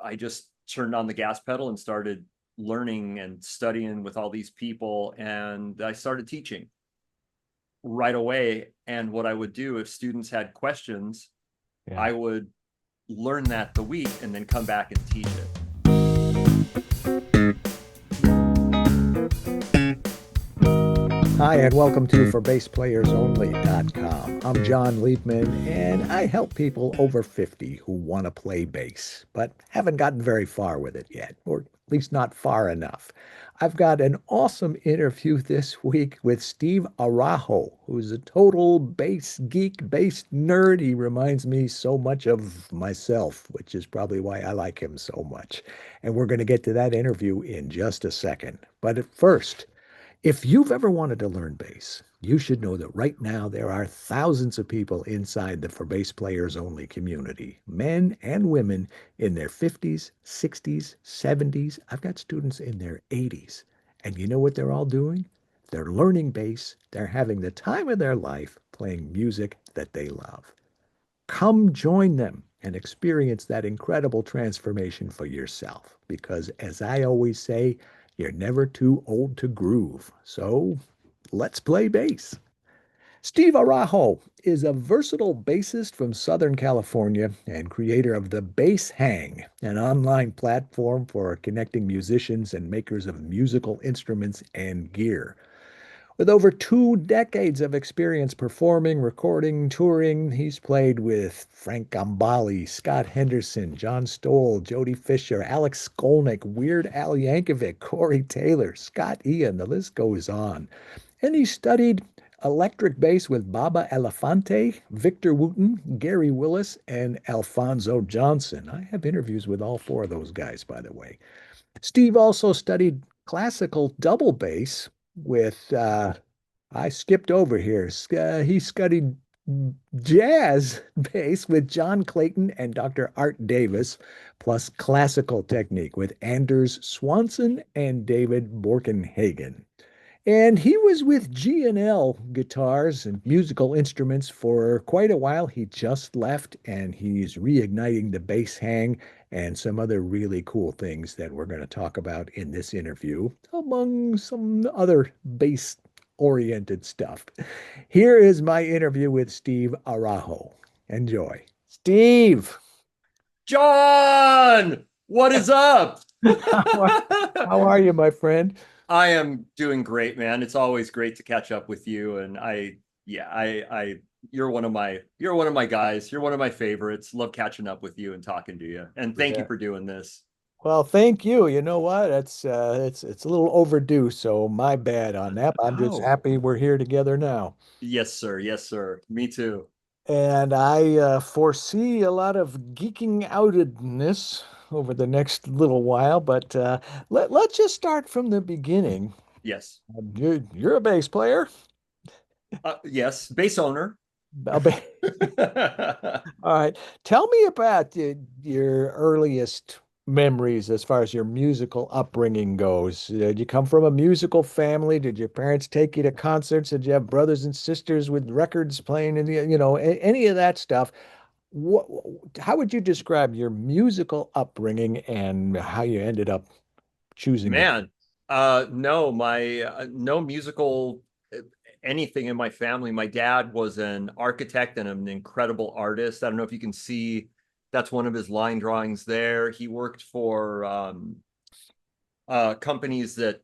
I just turned on the gas pedal and started learning and studying with all these people. And I started teaching right away. And what I would do if students had questions, Yeah. I would learn that the week and then come back and teach it. Hi, and welcome to ForBassPlayersOnly.com. I'm John Liebman, and I help people over 50 who want to play bass, but haven't gotten very far with it yet, or at least not far enough. I've got an awesome interview this week with Steve Araujo, who's a total bass geek, bass nerd. He reminds me so much of myself, which is probably why I like him so much. And we're going to get to that interview in just a second. But at first, if you've ever wanted to learn bass, you should know that right now there are thousands of people inside the For Bass Players Only community, men and women in their 50s, 60s, 70s. I've got students in their 80s. And you know what they're all doing? They're learning bass. They're having the time of their life playing music that they love. Come join them and experience that incredible transformation for yourself. Because as I always say, you're never too old to groove. So let's play bass. Steve Araujo is a versatile bassist from Southern California and creator of the Bass Hang, an online platform for connecting musicians and makers of musical instruments and gear. With over 2 decades of experience performing, recording, touring, he's played with Frank Gambale, Scott Henderson, John Stoll, Jody Fisher, Alex Skolnick, Weird Al Yankovic, Corey Taylor, Scott Ian, the list goes on. And he studied electric bass with Baba Elefante, Victor Wooten, Gary Willis, and Alfonso Johnson. I have interviews with all four of those guys, by the way. Steve also studied classical double bass with, I skipped over here. He studied jazz bass with John Clayton and Dr. Art Davis, plus classical technique with Anders Swanson and David Borkenhagen. And he was with G&L Guitars and Musical Instruments for quite a while. He just left and he's reigniting the bass hang and some other really cool things that we're going to talk about in this interview, among some other bass oriented stuff. Here is my interview with Steve Araujo. Enjoy. Steve, John, what is up? how are, how are you, my friend? I am doing great, man. It's always great to catch up with you. And you're one of my guys. You're one of my favorites. Love catching up with you and talking to you. And thank you Yeah. for doing this. Well, thank you. You know what? It's a little overdue, so my bad on that. I'm just Oh, happy we're here together now. yes, sir. Yes, sir. Me too. And I foresee a lot of geeking outedness over the next little while, but let's just start from the beginning. Yes. You're a bass player. Yes. Base owner. A ba- All right. Tell me about your earliest memories as far as your musical upbringing goes. Did you come from a musical family? Did your parents take you to concerts? Did you have brothers and sisters with records playing and any of that stuff? What, how would you describe your musical upbringing and how you ended up choosing the Man, no, my no musical uh, anything in my family. My dad was an architect and an incredible artist. I don't know if you can see that's one of his line drawings there. He worked for companies that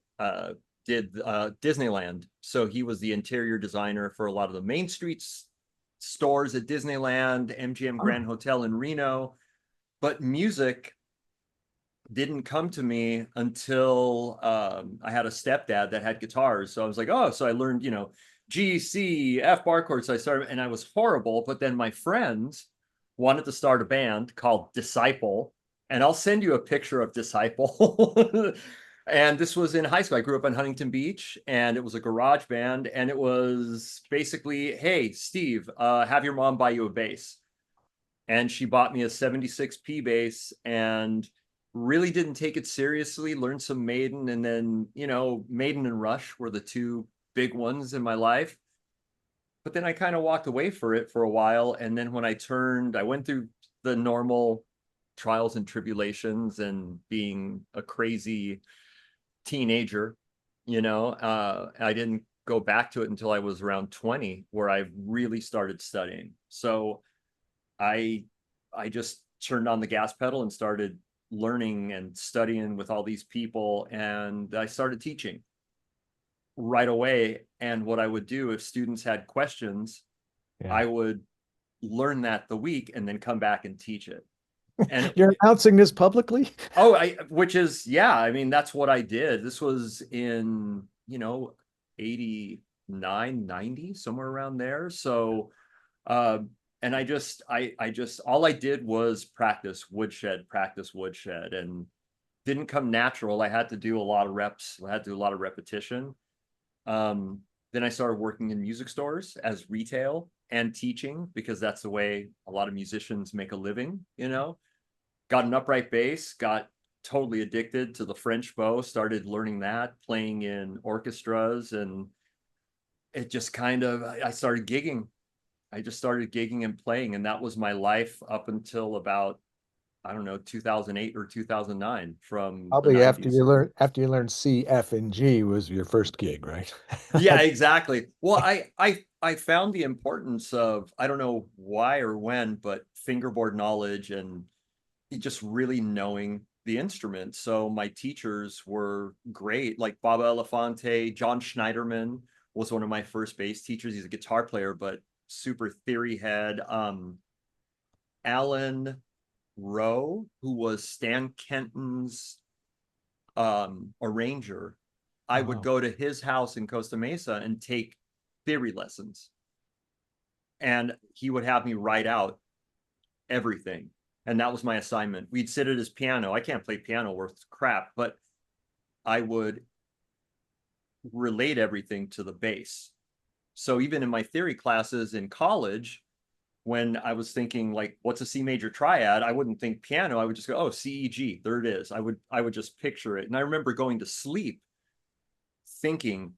did Disneyland. So he was the interior designer for a lot of the Main Street stores at Disneyland, MGM Oh, Grand Hotel in Reno. But music didn't come to me until I had a stepdad that had guitars. So I was like, oh, so I learned, G, C, F bar chords. So I started, and I was horrible. But then my friends wanted to start a band called Disciple, and I'll send you a picture of Disciple. And this was in high school. I grew up in Huntington Beach, and it was a garage band. And it was basically, hey, Steve, have your mom buy you a bass. And she bought me a 76 P bass and really didn't take it seriously, learned some Maiden, and then, Maiden and Rush were the two big ones in my life. But then I kind of walked away for it for a while. And then when I went through the normal trials and tribulations and being a crazy teenager, I didn't go back to it until I was around 20, where I really started studying. So I I just turned on the gas pedal and started learning and studying with all these people, and I started teaching right away. And what I would do if students had questions, Yeah. I would learn that the week and then come back and teach it. And You're announcing this publicly? which is, yeah, I mean, that's what I did. This was in, 89, 90, somewhere around there. So, uh, and I just, all I did was practice woodshed, and didn't come natural. I had to do a lot of reps. I had to do a lot of repetition. Then I started working in music stores as retail and teaching, because that's the way a lot of musicians make a living. Got an upright bass, got totally addicted to the French bow, started learning that, playing in orchestras, and it just kind of, I started gigging. I just started gigging and playing, and that was my life up until about, I don't know, 2008 or 2009, from the Probably 90s. after you learned C, F, and G was your first gig, right? Yeah, exactly. Well, I found the importance of, I don't know why or when, but fingerboard knowledge and just really knowing the instrument. So my teachers were great, like Baba Elefante. John Schneiderman was one of my first bass teachers. He's a guitar player, but super theory head. Alan Rowe, who was Stan Kenton's arranger. I would Wow. go to his house in Costa Mesa and take theory lessons, and he would have me write out everything. And that was my assignment. We'd sit at his piano. I can't play piano worth crap, but I would relate everything to the bass. So even in my theory classes in college, when I was thinking like, what's a C major triad, I wouldn't think piano. I would just go, oh, C, E, G, there it is. I would just picture it. And I remember going to sleep thinking,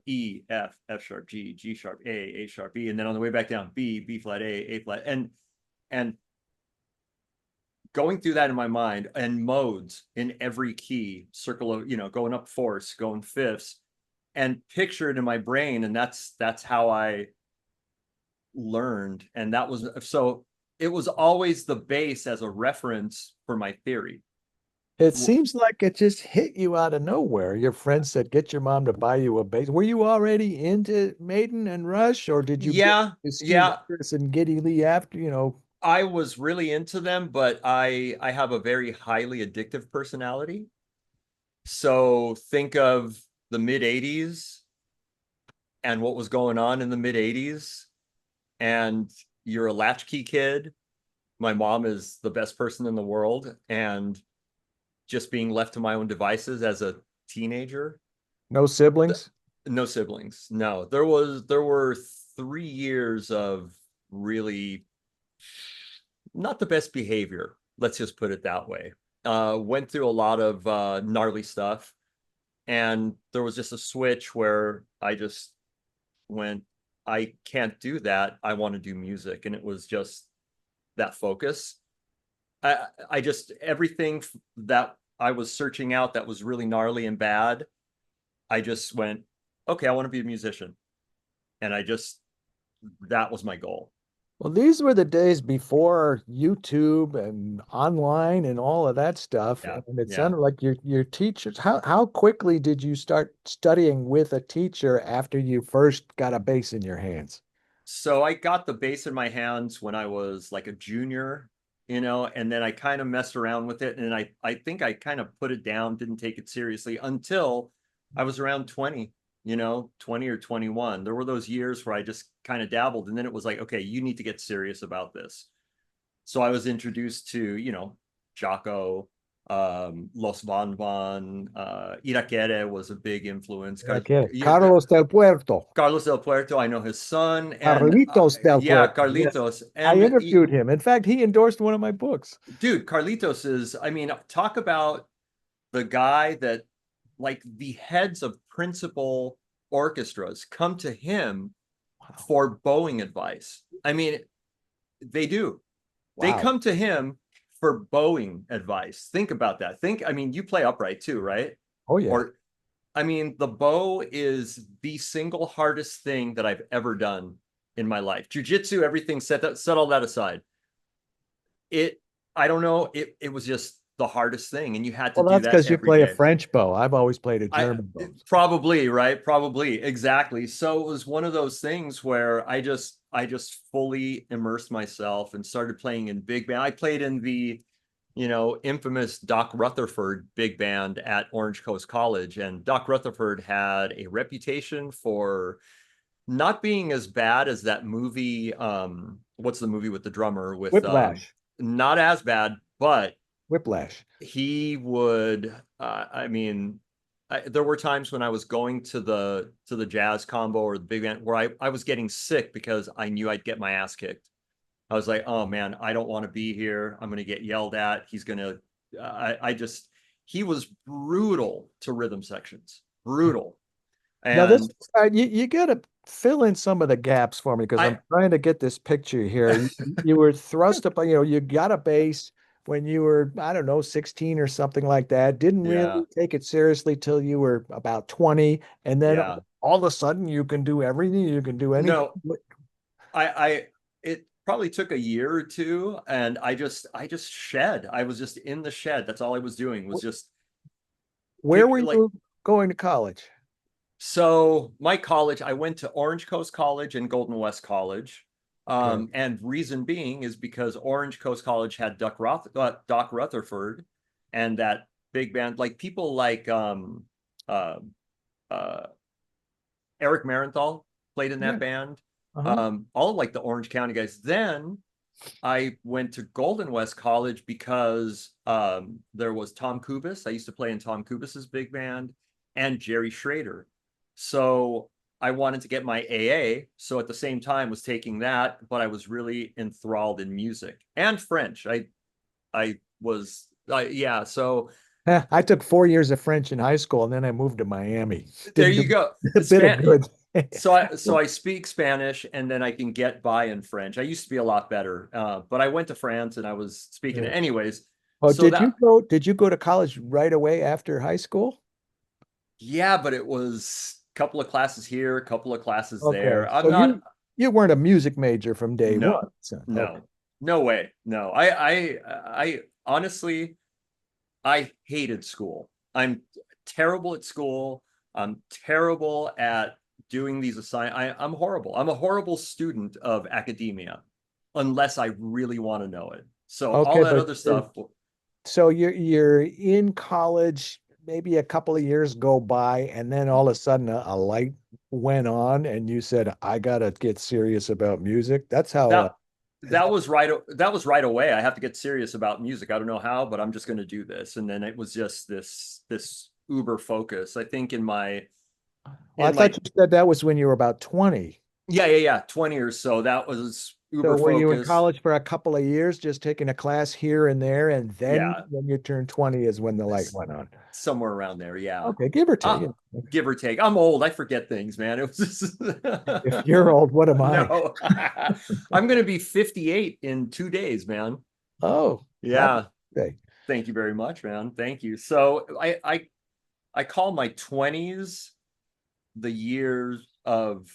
E, F, F sharp, G, G sharp, A sharp, E, and then on the way back down, B flat, A flat, and going through that in my mind, and modes in every key, circle of, going up fourths, going fifths, and picture it in my brain. And that's how I learned. And that was, so it was always the bass as a reference for my theory. It seems like it just hit you out of nowhere. Your friend said, get your mom to buy you a bass. Were you already into Maiden and Rush, or did you get Yeah, to Steve yeah. Harris and Geddy Lee after? I was really into them, but I have a very highly addictive personality. So think of the mid 80s and what was going on in the mid 80s, and you're a latchkey kid. My mom is the best person in the world, and just being left to my own devices as a teenager. No siblings? No siblings. No, there were 3 years of really not the best behavior. Let's just put it that way. Went through a lot of gnarly stuff, and there was just a switch where I just went, I can't do that. I want to do music, and it was just that focus. I just, everything that I was searching out that was really gnarly and bad, I just went, okay, I want to be a musician. And that was my goal. Well, these were the days before YouTube and online and all of that stuff. Yeah. And it Yeah. sounded like your teachers. How quickly did you start studying with a teacher after you first got a bass in your hands? So I got the bass in my hands when I was like a junior, and then I kind of messed around with it. And I think I kind of put it down, didn't take it seriously until I was around 20, 20 or 21. There were those years where I just kind of dabbled. And then it was like, okay, you need to get serious about this. So I was introduced to, Jaco, Los Van Van, Iraquere was a big influence. Okay. Carlos del Puerto. Carlos del Puerto, I know his son, and Carlitos del yeah, Puerto. Yes. Carlitos. I And interviewed him. In fact, he endorsed one of my books. dude, Carlitos is, I mean, talk about the guy that, like, the heads of principal orchestras come to him Wow. for bowing advice. I mean, they do. They Wow. come to him for bowing advice, think about that. I mean, you play upright too, right? Oh yeah. Or, I mean, the bow is the single hardest thing that I've ever done in my life. Jiu-jitsu, everything, set all that aside. It, I don't know, it was just the hardest thing, and you had to Well, do that's that because you every play a day. French bow. I've always played a I German bow. probably, right? Probably, exactly. So it was one of those things where I just fully immersed myself and started playing in big band. I played in the, infamous Doc Rutherford big band at Orange Coast College, and Doc Rutherford had a reputation for not being as bad as that movie. What's the movie with the drummer with Whiplash. not as bad, but Whiplash. he would I mean, there were times when I was going to the jazz combo or the big band where I was getting sick because I knew I'd get my ass kicked. I was like, oh man, I don't want to be here. I'm going to get yelled at. He's going to I just he was brutal to rhythm sections, brutal. Now this And you got to fill in some of the gaps for me because I I'm trying to get this picture here. You were thrust up, you got a bass when you were, I don't know, 16 or something like that. Didn't yeah, really take it seriously till you were about 20, and then yeah. all of a sudden you can do everything, you can do anything. No, I it probably took a year or two, and I just shed. I was just in the shed. That's all I was doing was just Where pick were like you going to college? so my college, I went to Orange Coast College and Golden West College. Okay. And reason being is because Orange Coast College had Doc Rutherford and that big band, like people like uh, uh, Eric Marenthal played in Yeah. that band. Uh-huh. All of like the Orange County guys. Then I went to Golden West College because there was Tom Kubis. I used to play in Tom Kubis's big band and Jerry Schrader. So I wanted to get my AA. So at the same time was taking that, but I was really enthralled in music and French. I was yeah. So I took 4 years of French in high school and then I moved to Miami. there Didn't you do go. a bit of Span good. so I speak Spanish and then I can get by in French. I used to be a lot better, but I went to France and I was speaking it Yeah. anyways. Oh, So that did you go to college right away after high school? yeah, but it was a couple of classes here, a couple of classes Okay. there. I'm So not you weren't a music major from day one. no, So, okay. no, no way. No. I honestly I hated school. I'm terrible at school. I'm terrible at doing these I'm horrible. I'm a horrible student of academia unless I really want to know it. So all Okay, that but other stuff, so you're in college, maybe a couple of years go by, and then all of a sudden a light went on and you said, I gotta get serious about music. That's how that is that that was right away. I have to get serious about music. I don't know how, but I'm just going to do this. And then it was just this uber focus. I think well, I in thought my you said that was when you were about 20. yeah, 20 or so. That was So uber were you in focus. college for a couple of years, just taking a class here and there, and then Yeah, when you turned 20 is when the light it's went on? somewhere around there. Yeah. Okay, give or take. Ah, give or take. I'm old. I forget things, man. It was just If you're old, what am I? no. I'm going to be 58 in 2 days, man. Oh, happy Yeah. birthday. Thank you very much, man. Thank you. So I call my 20s the years of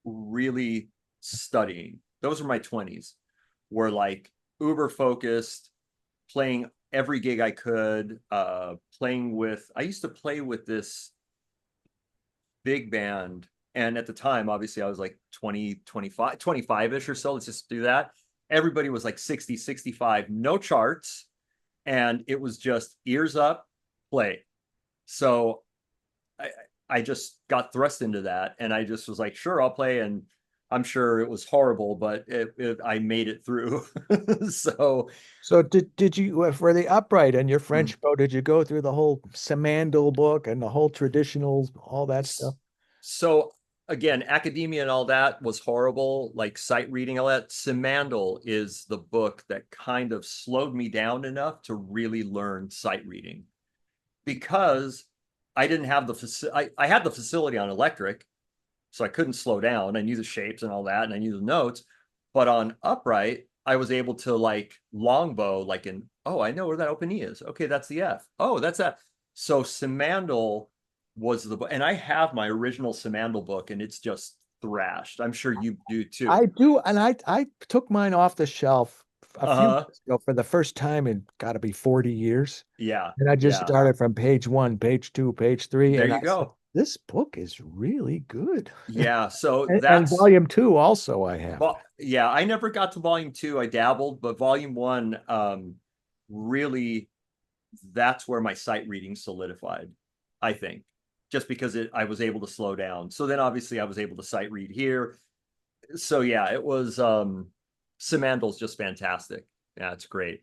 really studying. Those were my 20s. Were like uber focused, playing every gig I could, playing with I used to play with this big band. And at the time, obviously, I was like 20, 25, 25-ish or so. Let's just do that. Everybody was like 60, 65, no charts. And it was just ears up, play. So I, I just got thrust into that. And I just was like, sure, I'll play. And I'm sure it was horrible, but I made it through. So So did you for the upright and your mm, French bow, did you go through the whole Simandl book and the whole traditional, all that stuff? So again, academia and all that was horrible, like sight reading, all that. Simandl is the book that kind of slowed me down enough to really learn sight reading because I didn't have I had the facility on electric, so I couldn't slow down. I knew the shapes and all that, and I knew the notes. But on upright, I was able to like longbow, like in, oh, I know where that open E is. Okay, that's the F. Oh, that's that. So Simandl was the book, and I have my original Simandl book, and it's just thrashed. I'm sure you do too. I do, and I took mine off the shelf a few Uh-huh. years ago for the first time in got to be 40 years. Yeah, And I just yeah. started from page one, page two, page three, There and you I said, go. this book is really good. Yeah, so And that's volume two also I have. well, yeah, I never got to volume two. I dabbled, but volume one, really, that's where my sight reading solidified, I think, just because I was able to slow down. So then obviously I was able to sight read here. So yeah, it was Simandl's just fantastic. Yeah, it's great.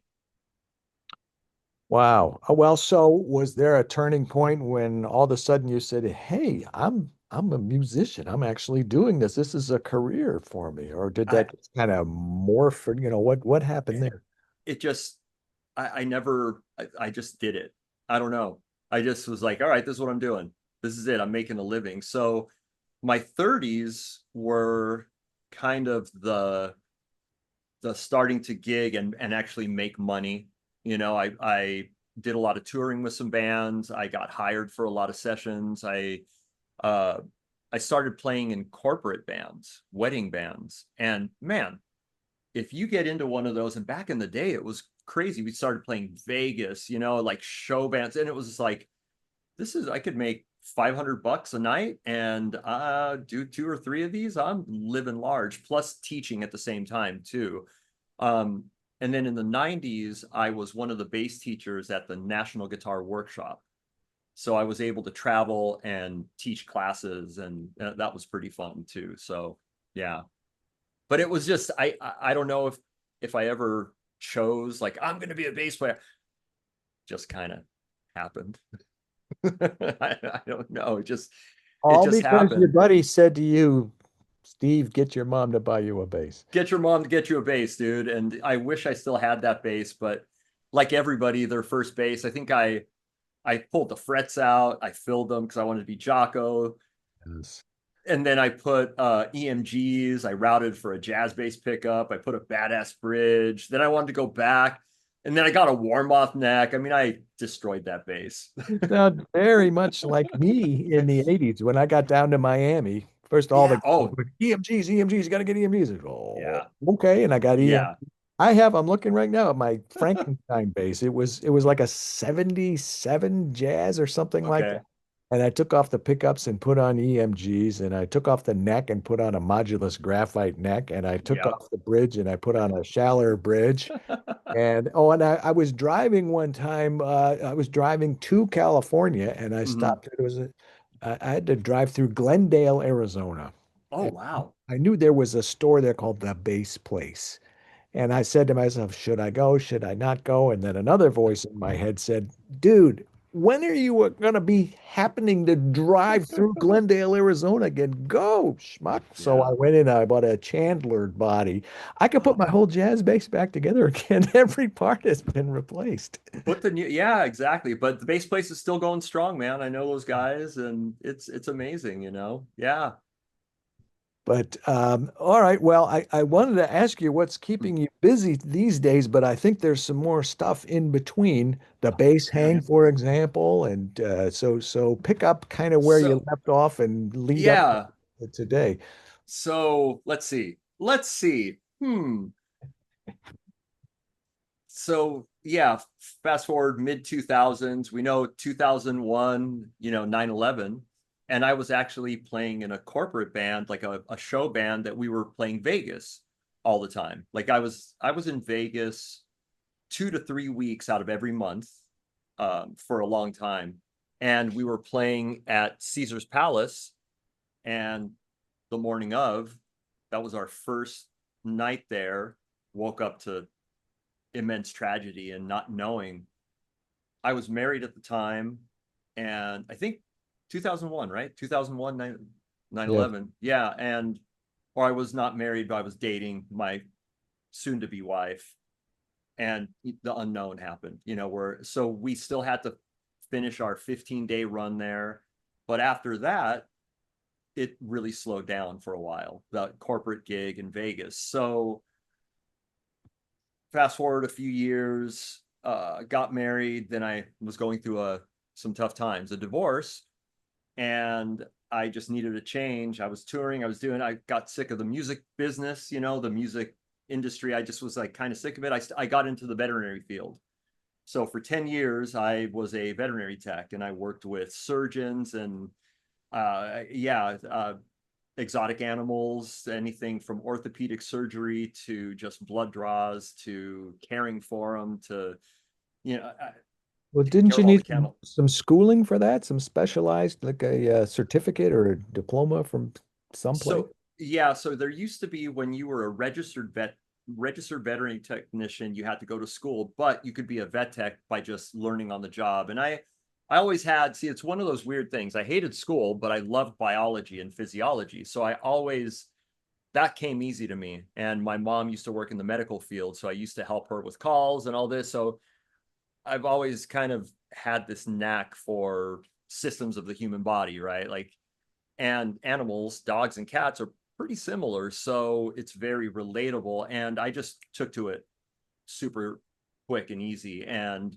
Wow. Well, so was there a turning point when all of a sudden you said, "Hey, I'm a musician. I'm actually doing this. This is a career for me," or did I that kind of morph? Or, what happened there? it just I never I just did it. I don't know. I just was like, all right, this is what I'm doing. This is it. I'm making a living. So my 30s were kind of the starting to gig and actually make money. I did a lot of touring with some bands. I got hired for a lot of sessions. Uh I started playing in corporate bands, wedding bands. And man, if you get into one of those, and back in the day it was crazy. We started playing Vegas, like show bands, and it was just like, this is, I could make $500 a night and do two or three of these. I'm living large, plus teaching at the same time too. Um, and then in the 90s, I was one of the bass teachers at the National Guitar Workshop. So I was able to travel and teach classes, and that was pretty fun too. So yeah, but it was just I don't know if I ever chose like I'm going to be a bass player. Just kind of happened. I don't know. It All just because your happened. buddy said to you, "Steve, get your mom to buy you a bass." Get your mom to get you a bass, dude. And I wish I still had that bass, but like everybody, their first bass, I think I pulled the frets out, I filled them because I wanted to be Jocko. Yes. And then I put EMGs, I routed for a jazz bass pickup, I put a badass bridge. Then I wanted to go back, and then I got a warm off neck. I mean, I destroyed that bass. You sound very much like me in the 80s when I got down to Miami. First, all the Yeah. Oh, EMGs, EMGs, you got to get EMGs. Oh, yeah. okay. And I got EM. Yeah. I'm looking right now at my Frankenstein bass. It was like a 77 jazz or something like that. Okay. And I took off the pickups and put on EMGs, and I took off the neck and put on a modulus graphite neck, and I took Yep. off the bridge and I put on a Schaller bridge. And I was driving one time. I was driving to California, and I Mhm. stopped. I had to drive through Glendale, Arizona. Oh, And wow. I knew there was a store there called the Bass Place. And I said to myself, should I go? Should I not go? And then another voice in my head said, dude, when are you going to be happening to drive through Glendale, Arizona again? Go, schmuck. So I Yeah. went in, I bought a Chandler body. I could put Oh, my whole jazz bass back together again. Every part has been replaced. put the new, yeah, exactly. But the bass place is still going strong, man. I know those guys, and it's amazing. Yeah. But all right, well, I wanted to ask you what's keeping you busy these days, but I think there's some more stuff in between the Oh, bass yeah. hang, for example, and so pick up kind of where you So left off and lead up yeah. to today. So let's see. Let's see. So yeah, fast forward mid 2000s, we know 2001, 9/11, and I was actually playing in a corporate band, like a show band that we were playing Vegas all the time. Like I was in Vegas 2 to 3 weeks out of every month, for a long time. And we were playing at Caesar's Palace, and the morning of, that was our first night there. Woke up to immense tragedy and not knowing. I was married at the time, and I think 2001, right? 2001, Yes. 9/11. Yeah. Or I was not married, but I was dating my soon to be wife, and the unknown happened, so we still had to finish our 15-day run there. But after that, it really slowed down for a while, the corporate gig in Vegas. So fast forward a few years, got married. Then I was going through some tough times, a divorce, and I just needed a change. I was touring, I got sick of the music business, the music industry. I just was like kind of sick of it. I got into the veterinary field. So for 10 years, I was a veterinary tech, and I worked with surgeons and yeah, exotic animals, anything from orthopedic surgery to just blood draws to caring for them to, you know, Well, taking didn't care you of all the need cattle. some schooling for that? Some specialized, like a certificate or a diploma from someplace? So yeah, so there used to be, when you were a registered veterinary technician, you had to go to school, but you could be a vet tech by just learning on the job. And I always had, see, it's one of those weird things. I hated school, but I loved biology and physiology. So that came easy to me. And my mom used to work in the medical field, so I used to help her with calls and all this. So I've always kind of had this knack for systems of the human body, right? Like, and animals, dogs and cats are pretty similar. So it's very relatable. And I just took to it super quick and easy. And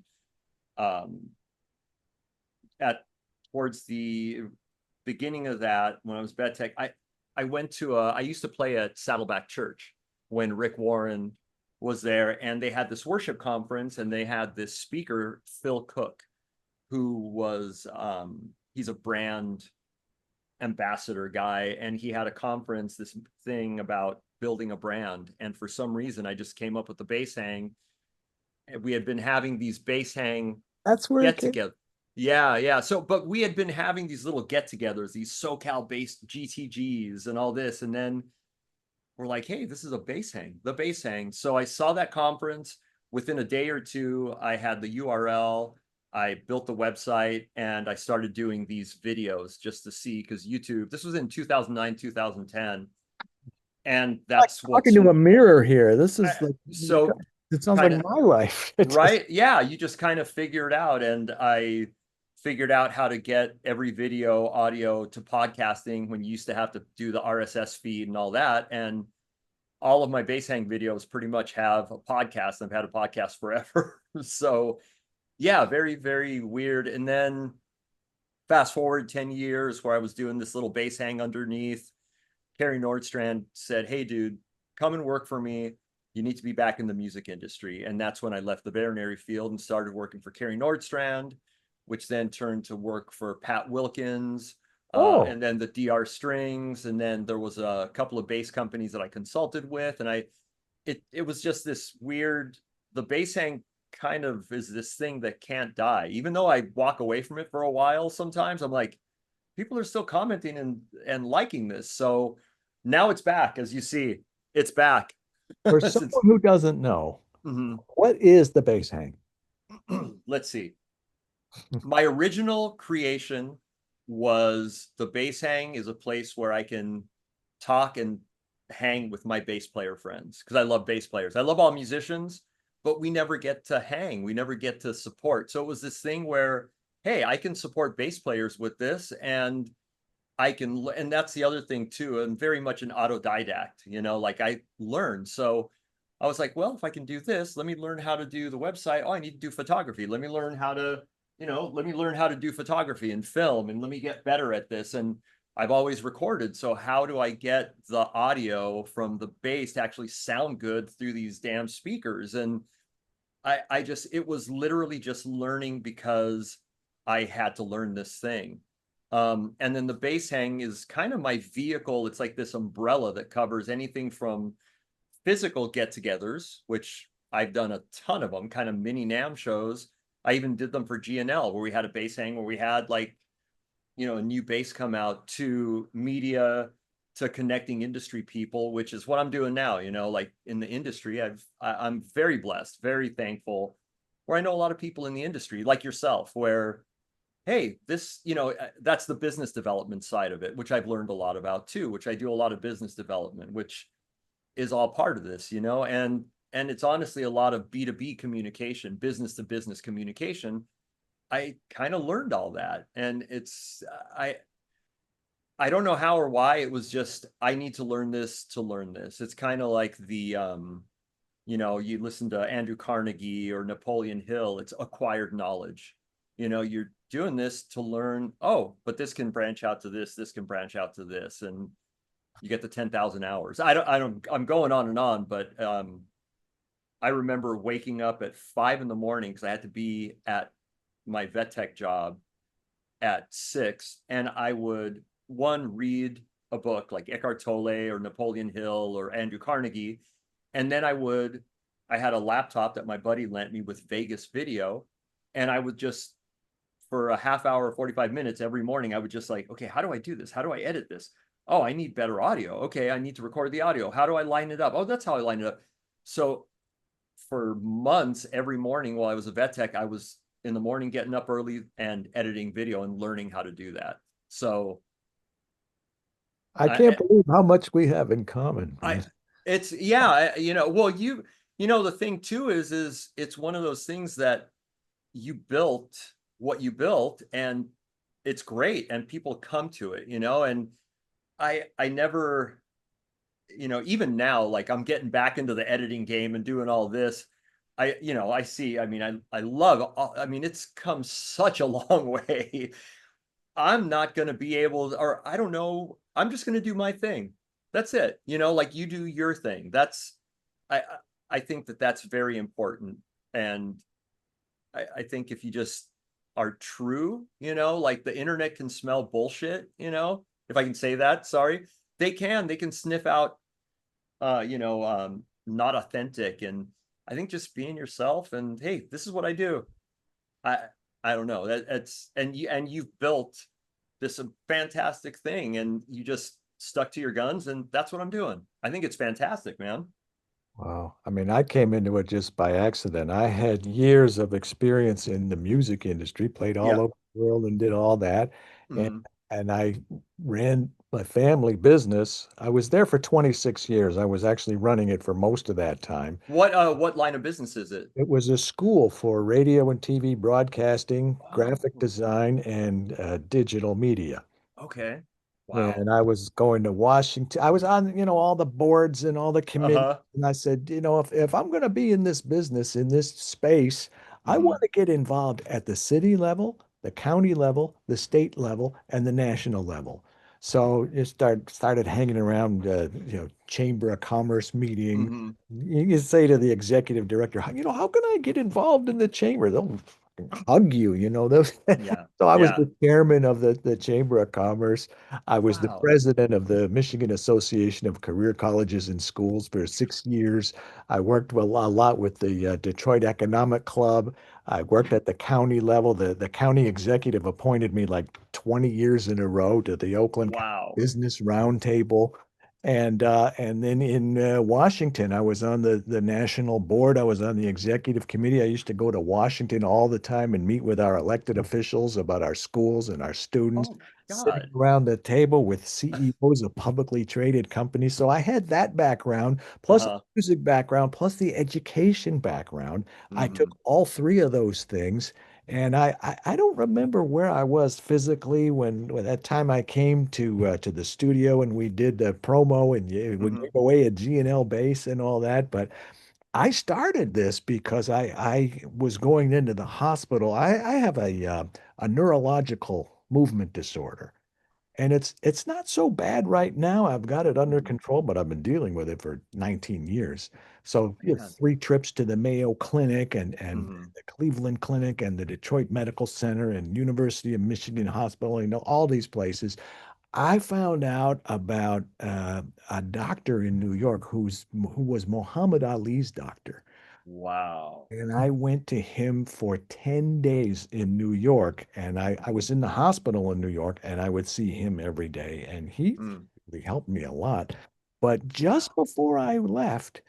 um, at towards the beginning of that, when I was vet tech, I used to play at Saddleback Church when Rick Warren was there, and they had this worship conference, and they had this speaker, Phil Cook, who was he's a brand ambassador guy, and he had a conference, this thing about building a brand. And for some reason, I just came up with the bass hang. And we had been having these bass hang That's where it get came. together. Yeah, yeah. So, but we had been having these little get-togethers, these SoCal based GTGs and all this, and then we're like, hey, this is a bass hang, the bass hang. So I saw that conference. Within a day or two, I had the URL. I built the website, and I started doing these videos just to see, because YouTube, this was in 2009, 2010. And Like that's talking what's to a mirror here. This I, is like, so it sounds like kind of my life. It just, right. Yeah. You just kind of figure it out. And I figured out how to get every video audio to podcasting when you used to have to do the RSS feed and all that. And all of my bass hang videos pretty much have a podcast. I've had a podcast forever. So yeah, very, very weird. And then fast forward 10 years, where I was doing this little bass hang underneath. Carrie Nordstrand said, hey, dude, come and work for me. You need to be back in the music industry. And that's when I left the veterinary field and started working for Carrie Nordstrand, which then turned to work for Pat Wilkins, oh, and then the DR Strings. And then there was a couple of bass companies that I consulted with. And it was just this weird, the bass hang kind of is this thing that can't die. Even though I walk away from it for a while, sometimes I'm like, people are still commenting and liking this. So now it's back, as you see, it's back. for Since someone who doesn't know, mhm. what is the bass hang? Let's see. My original creation was the bass hang is a place where I can talk and hang with my bass player friends, because I love bass players. I love all musicians, but we never get to hang. We never get to support. So it was this thing where, hey, I can support bass players with this, and and that's the other thing too. I'm very much an autodidact, like I learned. So I was like, well, if I can do this, let me learn how to do the website. Oh, I need to do photography. Let me learn how to do photography and film, and let me get better at this. And I've always recorded. So how do I get the audio from the bass to actually sound good through these damn speakers? And it was literally just learning because I had to learn this thing. And then the bass hang is kind of my vehicle. It's like this umbrella that covers anything from physical get-togethers, which I've done a ton of them, kind of mini NAMM shows. I even did them for GNL, where we had a bass hang where we had like, a new bass come out, to media, to connecting industry people, which is what I'm doing now, like in the industry. I'm very blessed, very thankful, where I know a lot of people in the industry like yourself, where, hey, this, that's the business development side of it, which I've learned a lot about too, which I do a lot of business development, which is all part of this, and it's honestly a lot of B2B communication, business to business communication. I kind of learned all that, and I don't know how or why. It was just, I need to learn this to learn this. It's kind of like You listen to Andrew Carnegie or Napoleon Hill, it's acquired knowledge. You're doing this to learn, oh, but this can branch out to this can branch out to this, and you get the 10,000 hours. I'm going on and on, but I remember waking up at 5 in the morning because I had to be at my vet tech job at 6, and I would one read a book like Eckhart Tolle or Napoleon Hill or Andrew Carnegie, and then I had a laptop that my buddy lent me with Vegas video, and I would just for a half hour, 45 minutes every morning, I would just like, okay, how do I do this? How do I edit this? Oh, I need better audio. Okay, I need to record the audio. How do I line it up? Oh, that's how I line it up. So for months, every morning while I was a vet tech, I was in the morning getting up early and editing video and learning how to do that. So I can't I, believe how much we have in common, I, man. it's yeah, well, the thing too is it's one of those things that you built what you built, and it's great, and people come to it, and I never, even now, like I'm getting back into the editing game and doing all this. I see, I love, it's come such a long way. I'm not going to be able to, or I don't know, I'm just going to do my thing. That's it. Like you do your thing. I, I think that that's very important. And I think if you just are true, like the internet can smell bullshit, if I can say that, sorry. They can sniff out not authentic. And I think just being yourself and hey, this is what I do. I I don't know. That's you've built this fantastic thing, and you just stuck to your guns, and that's what I'm doing. I think it's fantastic, man. Wow. I mean, I came into it just by accident. I had years of experience in the music industry, played all Yeah. over the world and did all that. And Hmm. and I ran my family business. I was there for 26 years. I was actually running it for most of that time. What line of business is it? It was a school for radio and TV broadcasting, graphic Oh, design, and digital media. okay. Wow. And I was going to Washington. I was on, all the boards and all the committees. Uh-huh. And I said, if I'm going to be in this business, in this space, I Hmm. want to get involved at the city level, the county level, the state level, and the national level. So you started hanging around, chamber of commerce meeting. Hmm. You say to the executive director, how can I get involved in the chamber? They'll fucking hug you, those. Yeah. So I was Yeah. the chairman of the Chamber of Commerce. I was the Wow. president of the Michigan Association of Career Colleges and Schools for 6 years. I worked a lot with the Detroit Economic Club. I worked at the county level. The county executive appointed me like 20 years in a row to the Oakland County Wow. Business Roundtable. And then in Washington, I was on the national board. I was on the executive committee. I used to go to Washington all the time and meet with our elected officials about our schools and our students, Oh my sitting God. around the table with CEOs of publicly traded companies. So I had that background, plus a Uh-huh. music background, plus the education background. I took Hmm. all three of those things. And I don't remember where I was physically when that time I came to the studio and we did the promo and we Hmm. gave away a G&L bass and all that. But I started this because I was going into the hospital. I have a neurological movement disorder. And it's not so bad right now. I've got it under Hmm. control, but I've been dealing with it for 19 years. So Man. 3 trips to the Mayo Clinic and Hmm. the Cleveland Clinic and the Detroit Medical Center and University of Michigan Hospital, all these places. I found out about a doctor in New York who was Muhammad Ali's doctor. Wow. And I went to him for 10 days in New York. And I was in the hospital in New York and I would see him every day. And he Mm. really helped me a lot. But just Wow. before I left,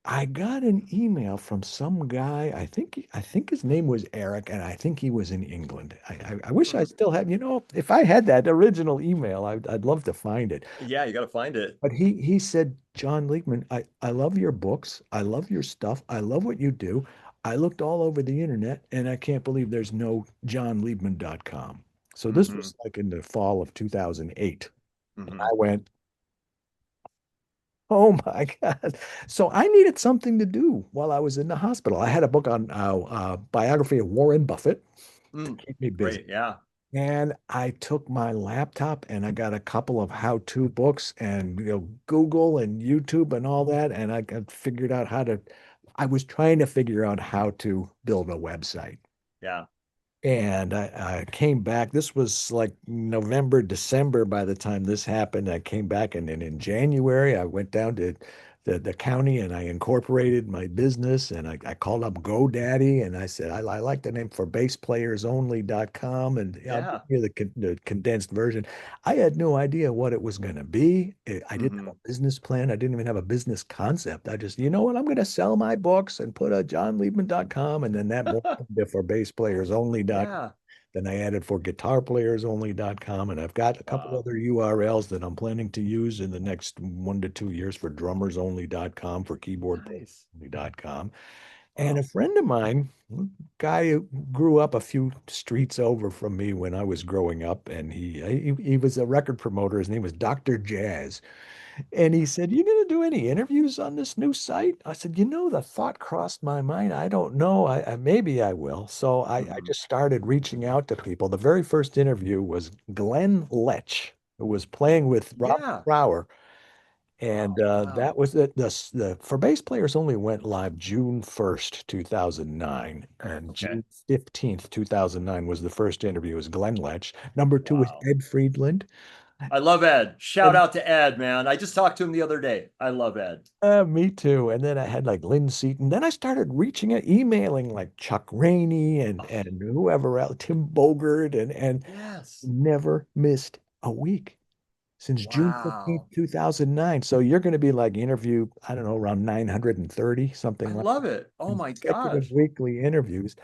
I got an email from some guy. I think his name was Eric, and I think he was in England. I wish I Hmm. still had, if I had that original email, I'd love to find it. Yeah, you got to find it. But he said, John Leekman, I love your books. I love your stuff. I love what you do. I looked all over the internet and I can't believe there's no johnliebman.com. So this Hmm. was like in the fall of 2008. And I Hmm. went, Oh my God. So I needed something to do while I was in the hospital. I had a book on biography of Warren Buffett to Mm, keep me busy. great. Yeah. And I took my laptop and I got a couple of how-to books and Google and YouTube and all that. And I got figured out I was trying to figure out how to build a website. Yeah. And I came back. This was like November, December by the time this happened. I came back, and then in January, I went down to the county and I incorporated my business. And I called up GoDaddy and I said, I like the name for BassPlayersOnly.com. And I'll give Yeah. you the condensed version. I had no idea what it was going to be. I didn't have Hmm. a business plan. I didn't even have a business concept. I just, you know what, I'm going to sell my books and put a johnliebman.com. And then that morphed into for BassPlayersOnly.com. Yeah. Then I added for guitarplayersonly.com, and I've got a couple Wow. other URLs that I'm planning to use in the next 1 to 2 years for drummersonly.com, for Nice. keyboardplayers.only.com. And a Wow. friend of mine, guy who grew up a few streets over from me when I was growing up, and he was a record promoter. His name was Dr. Jazz. And he said, "You going to do any interviews on this new site?" I said, the thought crossed my mind. I don't know. Maybe I will. So I Hmm. just started reaching out to people. The very first interview was Glenn Lech, who was playing with Rob Yeah. Brower. And Oh, wow. that was the For Bass Players Only went live June 1st, 2009. And Okay. June 15th, 2009 was the first interview. It was Glenn Lech. Number two was Wow. Ed Friedland. I love Ed. Shout And out to Ed, man. I just talked to him the other day. I love Ed. Me too. And then I had like Lynn Seaton. Then I started reaching out, emailing like Chuck Rainey Oh, and whoever else, Tim Bogert, and yes. never missed a week since June 15th, Wow. 2009. So you're going to be like interview, I don't know, around 930, I something like love it. Oh my consecutive gosh. weekly interviews.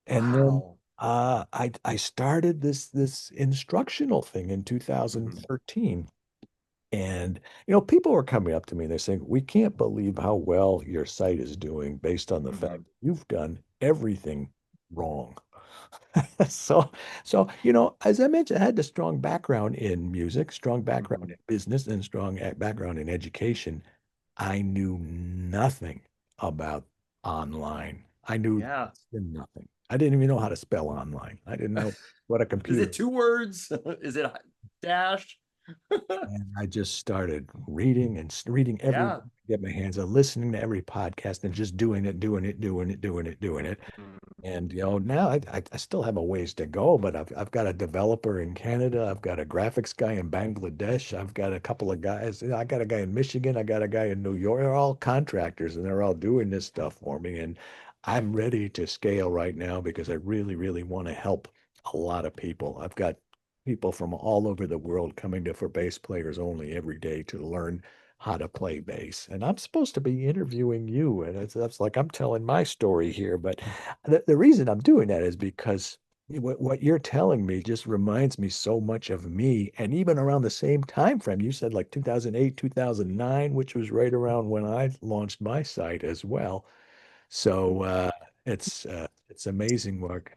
And then Wow. I started this instructional thing in Hmm. 2013. And, people are coming up to me and they're saying, "We can't believe how well your site is doing based on the fact Hmm. that you've done everything wrong." So, as I mentioned, I had a strong background in music, strong background Hmm. in business, and strong background in education. I knew nothing about online. I knew Yeah. nothing. I didn't even know how to spell online. I didn't know what a Is computer. it two words? Is it dash? And I just started reading and reading every Yeah. get my hands on, listening to every podcast and just doing it, doing it, doing it, doing it, doing it. Mhm. And now I still have a ways to go, but I've got a developer in Canada, I've got a graphics guy in Bangladesh, I've got a couple of guys, I got a guy in Michigan, I got a guy in New York. They're all contractors and they're all doing this stuff for me. And I'm ready to scale right now because I really, really want to help a lot of people. I've got people from all over the world coming to For Bass Players Only every day to learn how to play bass. And I'm supposed to be interviewing you. And that's like I'm telling my story here. But the reason I'm doing that is because what you're telling me just reminds me so much of me. And even around the same time frame, you said like 2008, 2009, which was right around when I launched my site as well. So it's amazing work.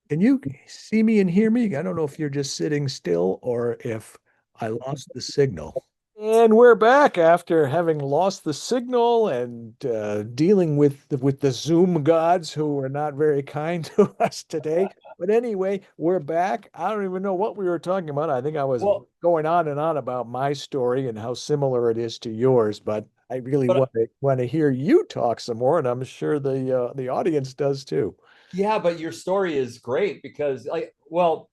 Can you see me and hear me? I don't know if you're just sitting still or if I lost the signal. And we're back after having lost the signal and dealing with the Zoom gods who were not very kind to us today. But anyway, we're back. I don't even know what we were talking about. I think I was Well, going on and on about my story and how similar it is to yours, but I really but want to hear you talk some more, and I'm sure the audience does too. yeah, but your story is great because like, well,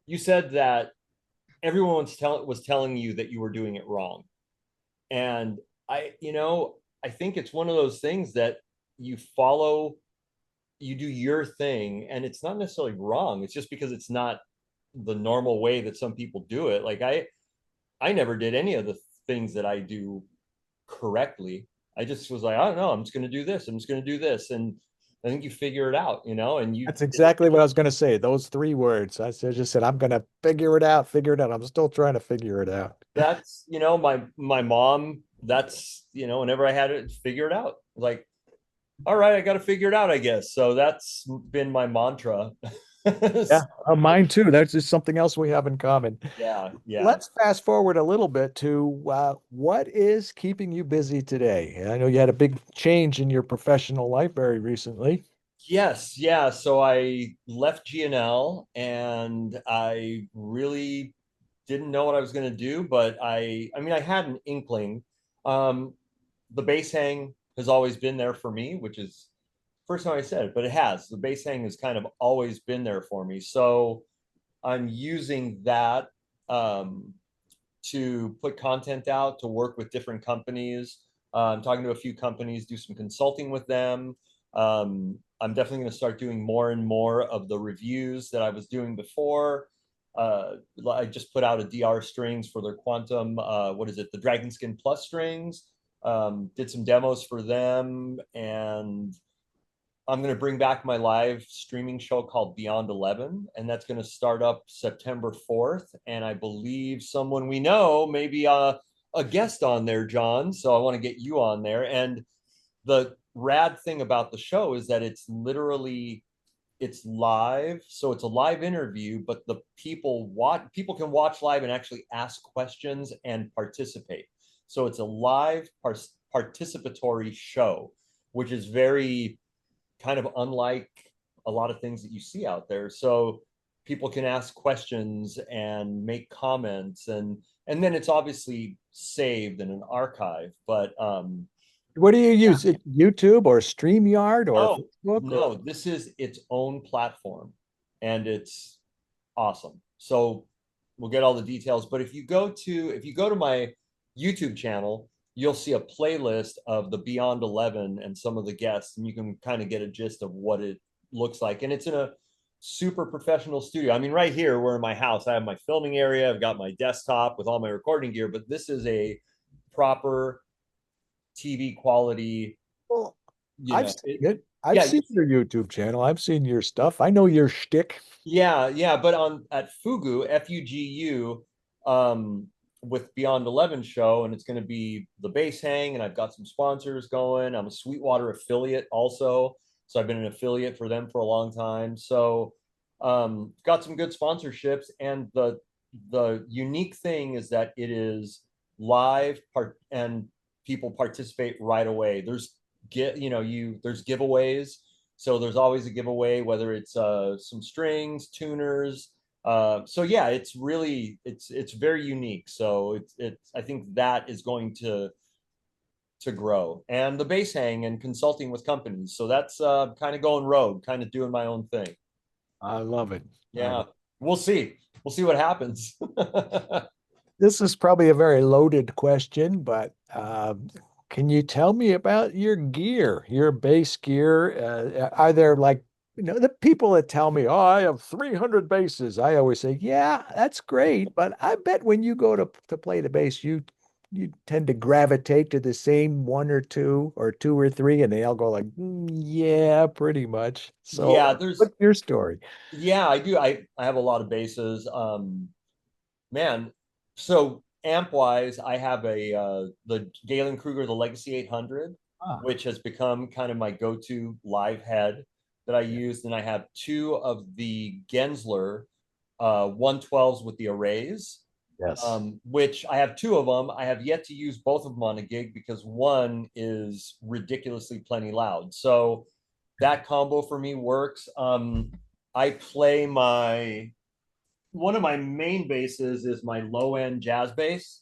you said that everyone was telling you that you were doing it wrong. And I think it's one of those things that you follow, you do your thing, and it's not necessarily wrong. It's just because it's not the normal way that some people do it. Like I never did any of the things that I do correctly. I just was like, I don't know, I'm just going to do this. I'm just going to do this. And I think you figure it out, and you, That's exactly what I was going to say. Those three words. Just said, I'm going to figure it out, figure it out. I'm still trying to figure it out. that's, my mom, that's, whenever I had it, figure it out. Like, all right, I got to figure it out, I guess. So that's been my mantra. Yeah, mine too. That's just something else we have in common. Yeah, yeah. Let's fast forward a little bit to what is keeping you busy today? And I know you had a big change in your professional life very recently. Yes, yeah. So I left GNL and I really didn't know what I was going to do, but I mean, I had an inkling. Um, the bass hang has always been there for me, which is first time I said it, but it has. The bass hang has kind of always been there for me. So I'm using that um, to put content out, to work with different companies. I'm talking to a few companies, do some consulting with them. I'm definitely going to start doing more and more of the reviews that I was doing before. I just put out a DR strings for their Quantum, what is it, the Dragon Skin Plus strings. Did some demos for them, and I'm going to bring back my live streaming show called Beyond 11, and that's going to start up September 4th. And I believe someone we know, maybe a guest on there, John. So I want to get you on there. And the rad thing about the show is that it's live, so it's a live interview, but the people can watch live and actually ask questions and participate. So it's a live participatory show, which is very kind of unlike a lot of things that you see out there. So people can ask questions and make comments, and then it's obviously saved in an archive. But What do you yeah. use? It YouTube or StreamYard or No, Facebook or no, this is its own platform, and it's awesome. So we'll get all the details. But if you go to my YouTube channel, you'll see a playlist of the Beyond 11 and some of the guests, and you can kind of get a gist of what it looks like. And it's in a super professional studio. I mean, right here, we're in my house. I have my filming area. I've got my desktop with all my recording gear, but this is a proper TV quality, well, you I've know, seen it. I've yeah, seen your YouTube channel. I've seen your stuff. I know your shtick. yeah, yeah, but on at Fugu, FUGU, with Beyond 11 show, and it's going to be the bass hang, and I've got some sponsors going. I'm a Sweetwater affiliate also, so I've been an affiliate for them for a long time. So, got some good sponsorships, and the unique thing is that it is live part and people participate right away. There's giveaways, so there's always a giveaway, whether it's some strings, tuners. So yeah, it's very unique. So it's I think that is going to grow, and the bass hang and consulting with companies. So that's kind of going rogue, kind of doing my own thing. I love it. Yeah, we'll see. We'll see what happens. This is probably a very loaded question, but can you tell me about your gear, your bass gear? Are there like, the people that tell me, oh, I have 300 basses. I always say, yeah, that's great. But I bet when you go to play the bass, you tend to gravitate to the same one or two or three, and they all go like, "Mm, yeah, pretty much." Yeah, So there's what's your story? yeah, I do. I have a lot of basses. Man, so amp wise, I have the Galen Kruger, the Legacy 800, Ah, which has become kind of my go-to live head that I yeah. used. And I have two of the Gensler 112s with the arrays, Yes. which I have two of them. I have yet to use both of them on a gig because one is ridiculously plenty loud. So that combo for me works. I play my one of my main basses is my low end jazz bass.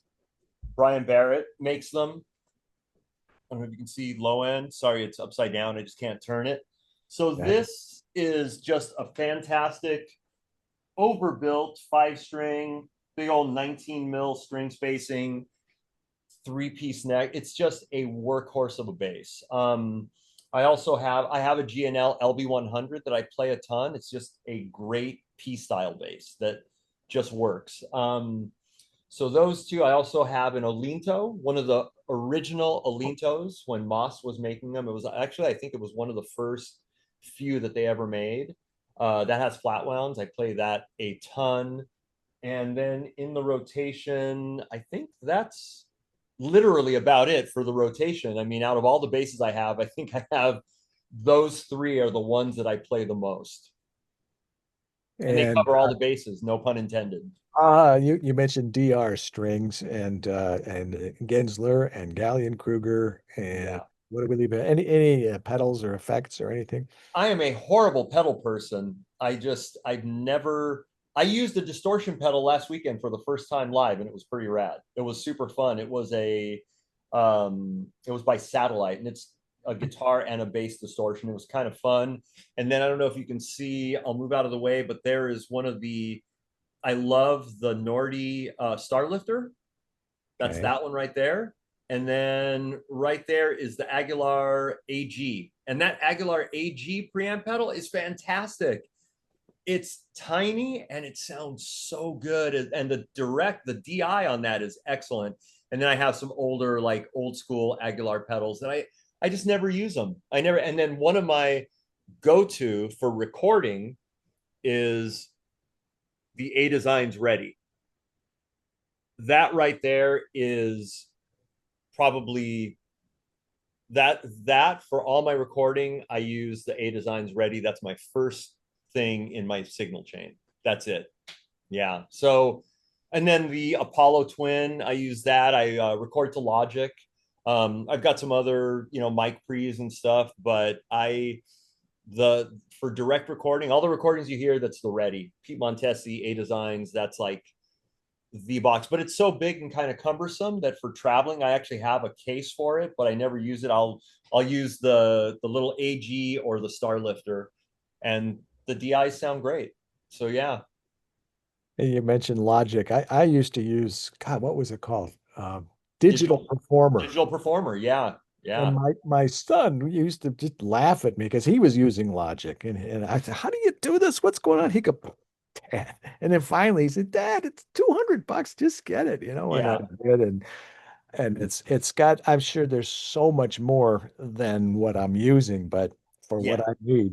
Brian Barrett makes them. I don't know if you can see low end. Sorry, it's upside down. I just can't turn it. So Okay. this is just a fantastic overbuilt 5 string, big old 19 mil string spacing, 3 piece neck. It's just a workhorse of a bass. I have a GNL LB100 that I play a ton. It's just a great P style bass that just works. So those two. I also have an Olinto, one of the original Olintos when Moss was making them. It was actually, I think it was one of the first few that they ever made. That has flat wounds. I play that a ton. And then in the rotation, I think that's literally about it for the rotation. I mean, out of all the basses I have, I think I have those three are the ones that I play the most. And they And cover all the bases, no pun intended. you mentioned DR strings and Gensler and Galleon Kruger and Yeah. what do we leave? Any pedals or effects or anything? I am a horrible pedal person. I've never, I used a distortion pedal last weekend for the first time live, and it was pretty rad. It was super fun. It was by satellite, and it's a guitar and a bass distortion. It was kind of fun. And then I don't know if you can see, I'll move out of the way, but there is one of the, I love the Nordy Starlifter. That's Okay. that one right there. And then right there is the Aguilar AG. And that Aguilar AG preamp pedal is fantastic. It's tiny and it sounds so good. And the DI on that is excellent. And then I have some older, like old school Aguilar pedals that I just never use them. And then one of my go-to for recording is the A Designs Ready. That right there is probably that for all my recording. I use the A Designs Ready. That's my first thing in my signal chain. That's it. Yeah. So, and then the Apollo Twin, I use that. I record to Logic. I've got some other, mic pre's and stuff, but the for direct recording, all the recordings you hear, that's the Ready. Pete Montesi, A Designs, that's like the box, but it's so big and kind of cumbersome that for traveling, I actually have a case for it, but I never use it. I'll use the little AG or the Star Lifter, and the DIs sound great. So yeah, You mentioned Logic. I used to use, God, what was it called? Digital digital Performer. digital performer. Yeah, And yeah, my son used to just laugh at me because he was using Logic. And I said, how do you do this? What's going on? He goes, Dad. And then finally he said, Dad, it's $200. Just get it, and I yeah, did. And it's got, I'm sure there's so much more than what I'm using, but for what yeah. I need,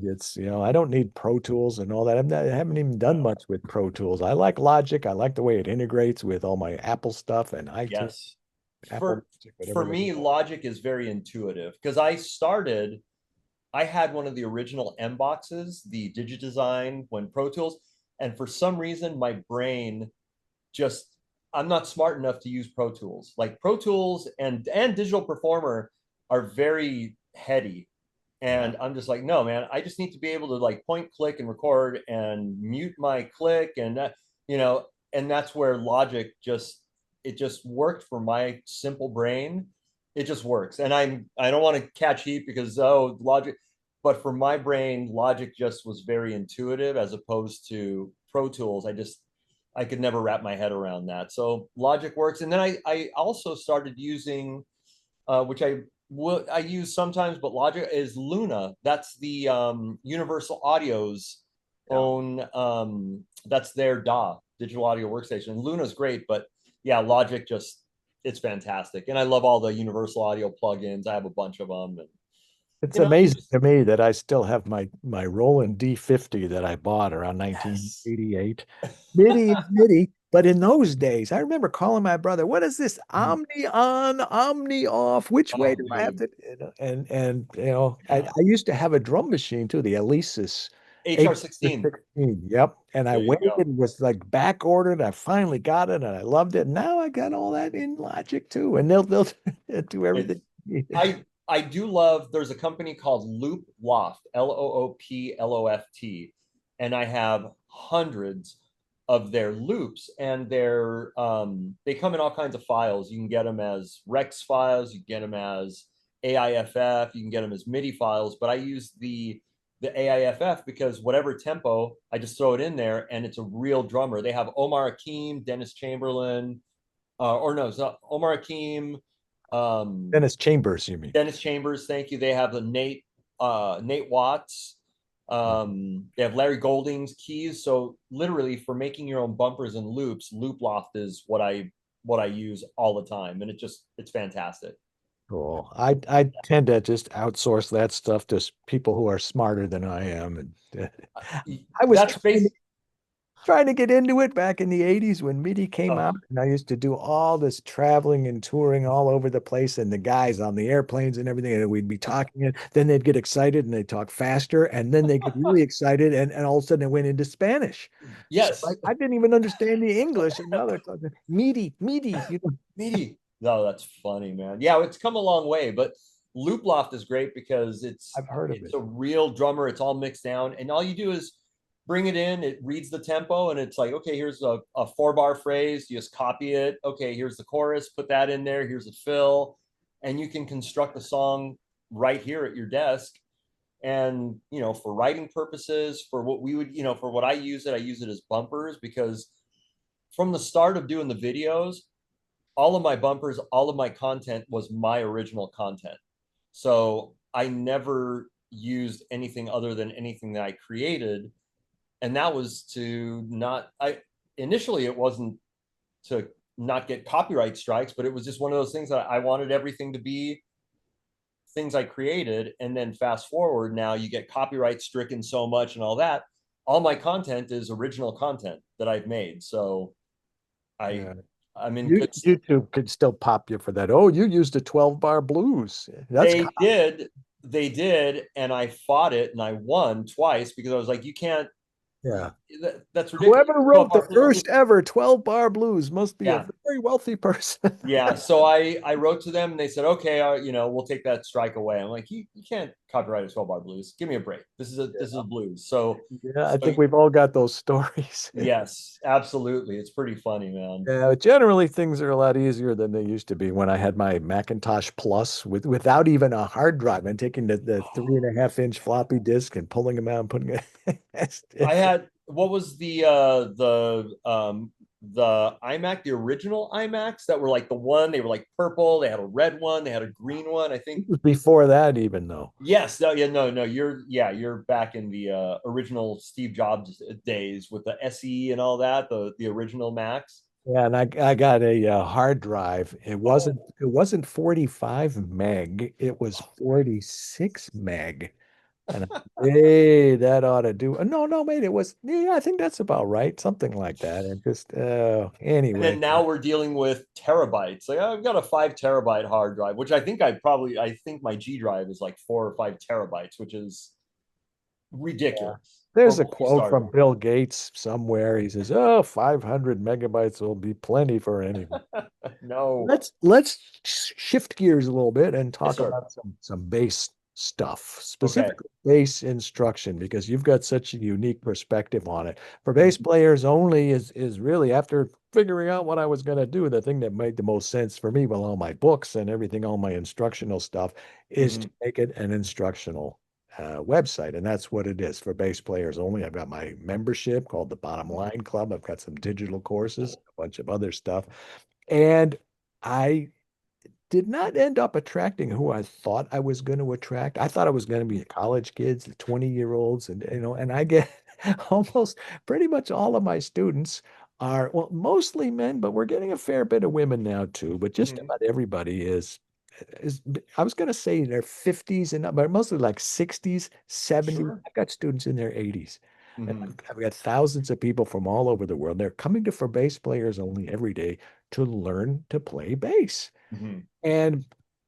I don't need Pro Tools and all that. I haven't even done No, much with Pro Tools. I like Logic. I like the way it integrates with all my Apple stuff and iTunes, yes. Apple For Music, for whatever they me, call Logic is very intuitive because I had one of the original M boxes, the Digidesign when Pro Tools, and for some reason my brain just I'm not smart enough to use Pro Tools. Like Pro Tools and Digital Performer are very heady. it. Yeah. And I'm just like, no, man, I just need to be able to like point, click, and record and mute my click and that, you know, and that's where Logic just it just worked for my simple brain. It just works. And I don't want to catch heat because Logic, but for my brain, Logic just was very intuitive as opposed to Pro Tools. I could never wrap my head around that. So Logic works. And then I also started using, which I use sometimes, but Logic is Luna. That's the Universal Audio's Yeah. own, that's their DAW, digital audio workstation. Luna's great, but yeah, Logic just, it's fantastic. And I love all the Universal Audio plugins. I have a bunch of them. And, It's you know, you amazing just, to me that I still have my Roland D50 that I bought around yes. 1988. MIDI is MIDI, but in those days, I remember calling my brother, "What is this? Omni on, Omni off? Which way Oh, do I have dude. to?" And I Yeah. used to have a drum machine too, the Alesis HR16. HR16. Yep. And I There you waited, go. it was like back ordered. I finally got it and I loved it. Now I got all that in Logic too, and they'll do It's everything needed. I do love there's a company called Loop Loft, Looploft, and I have hundreds of their loops and they come in all kinds of files. You can get them as Rex files, you can get them as AIFF, you can get them as MIDI files, but I use the AIFF because whatever tempo, I just throw it in there and it's a real drummer. They have Omar Akeem, Dennis Chamberlain, or no, it's not Omar Akeem, um, Dennis Chambers, you mean? Dennis Chambers, thank you. They have the Nate Watts. They have Larry Golding's keys. So literally for making your own bumpers and loops, Loop Loft is what I use all the time. And it's fantastic. Cool. I tend to just outsource that stuff to people who are smarter than I am. And I was That's trying based. trying to get into it back in the 80s when MIDI came Oh, out. And I used to do all this traveling and touring all over the place, and the guys on the airplanes and everything, and we'd be talking, and then they'd get excited and they'd talk faster, and then they get really excited, and all of a sudden it went into Spanish. So yes. I didn't even understand the English, and now they're talking MIDI, MIDI, Meaty. No, that's funny, man. Yeah, it's come a long way, but Loop Loft is great because I've heard of it's it. a real drummer. It's all mixed down, and all you do is bring it in. It reads the tempo, and it's like, okay, here's a 4 bar phrase. You just copy it. Okay, here's the chorus. Put that in there. Here's a fill, and you can construct a song right here at your desk. And for writing purposes, for what we would, for what I use it as bumpers because from the start of doing the videos, all of my bumpers, all of my content was my original content. So I never used anything other than anything that I created. And that was to not, initially it wasn't to not get copyright strikes, but it was just one of those things that I wanted everything to be things I created. And then fast forward, now you get copyright stricken so much and all that. All my content is original content that I've made. So I, Yeah. I'm in You, good. YouTube could still pop you for that. Oh, you used a 12 bar blues. That's They did, they did, and I fought it and I won twice because I was like, you can't. yeah. That's ridiculous. Whoever Twelve wrote the bar blues. first ever 12 bar blues must be a Yeah, very wealthy person. yeah. So I wrote to them and they said, okay, we'll take that strike away. I'm like, you can't copyright a 12 bar blues. Give me a break. This is a blues. Yeah, I So think we've all got those stories. yes, absolutely. It's pretty funny, man. Yeah, generally things are a lot easier than they used to be when I had my Macintosh Plus without even a hard drive and taking the 3.5 inch floppy disk and pulling them out and putting it. I had what was the iMac, the original iMacs that were like the one, they were like purple, they had a red one, they had a green one, I think. It was before that even though. Yes, no, yeah, no, you're back in the original Steve Jobs days with the SE and all that, the original Macs. Yeah, and I got a hard drive. Oh, It wasn't 45 meg, it was 46 meg. And hey, that ought to do. No, no, mate, it was. Yeah, I think that's about right, something like that. And just and anyway, then now we're dealing with terabytes. Like I've got a 5 terabyte hard drive, which I think my G drive is like 4 or 5 terabytes, which is yeah. ridiculous for There's a what we quote started. from Bill Gates somewhere. He says, "Oh, 500 megabytes will be plenty for anyone." No. Let's shift gears a little bit and Yes, talk sir. about some bass stuff, Okay. specifically bass instruction, because you've got such a unique perspective on it. For bass Mhm. players only is really after figuring out what I was going to do, the thing that made the most sense for me with all my books and everything, all my instructional stuff, is to Mhm. make it an instructional website. And that's what it is for bass players only. I've got my membership called the Bottom Line Club. I've got some digital courses, a bunch of other stuff. And I did not end up attracting who I thought I was going to attract. I thought I was going to be college kids, the 20-year-olds, and and I get almost pretty much all of my students are, well, mostly men, but we're getting a fair bit of women now too. But just Mhm. about everybody is I was going to say in their 50s and up, but mostly like 60s, 70s. Sure. I've got students in their 80s. And Mhm. I've got thousands of people from all over the world. They're coming to For Bass Players Only every day to learn to play bass. Mhm. And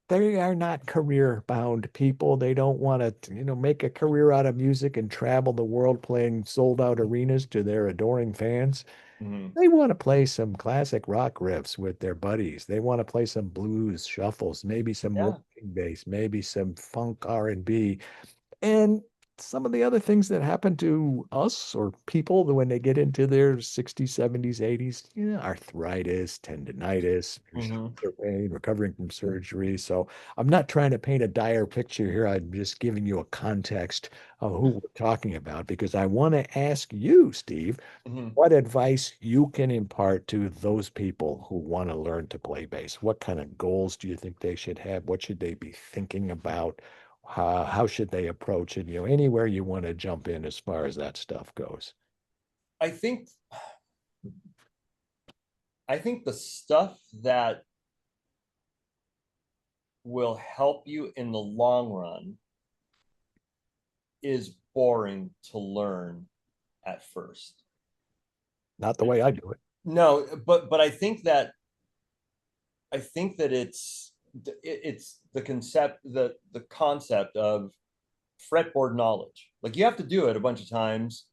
they are not career bound people. They don't want to, make a career out of music and travel the world playing sold out arenas to their adoring fans. Mhm. They want to play some classic rock riffs with their buddies. They want to play some blues shuffles, maybe some Yeah. working bass, maybe some funk R&B. And some of the other things that happen to us or people when they get into their 60s, 70s, 80s, arthritis, tendonitis, Mhm. shoulder pain, recovering from surgery. So I'm not trying to paint a dire picture here. I'm just giving you a context of who we're talking about because I want to ask you, Steve, Mhm. what advice you can impart to those people who want to learn to play bass? What kind of goals do you think they should have? What should they be thinking about? How should they approach it? Anywhere you want to jump in as far as that stuff goes. I think the stuff that will help you in the long run is boring to learn at first. Not the way I do it. No, but I think that it's the concept of fretboard knowledge. Like you have to do it a bunch of times,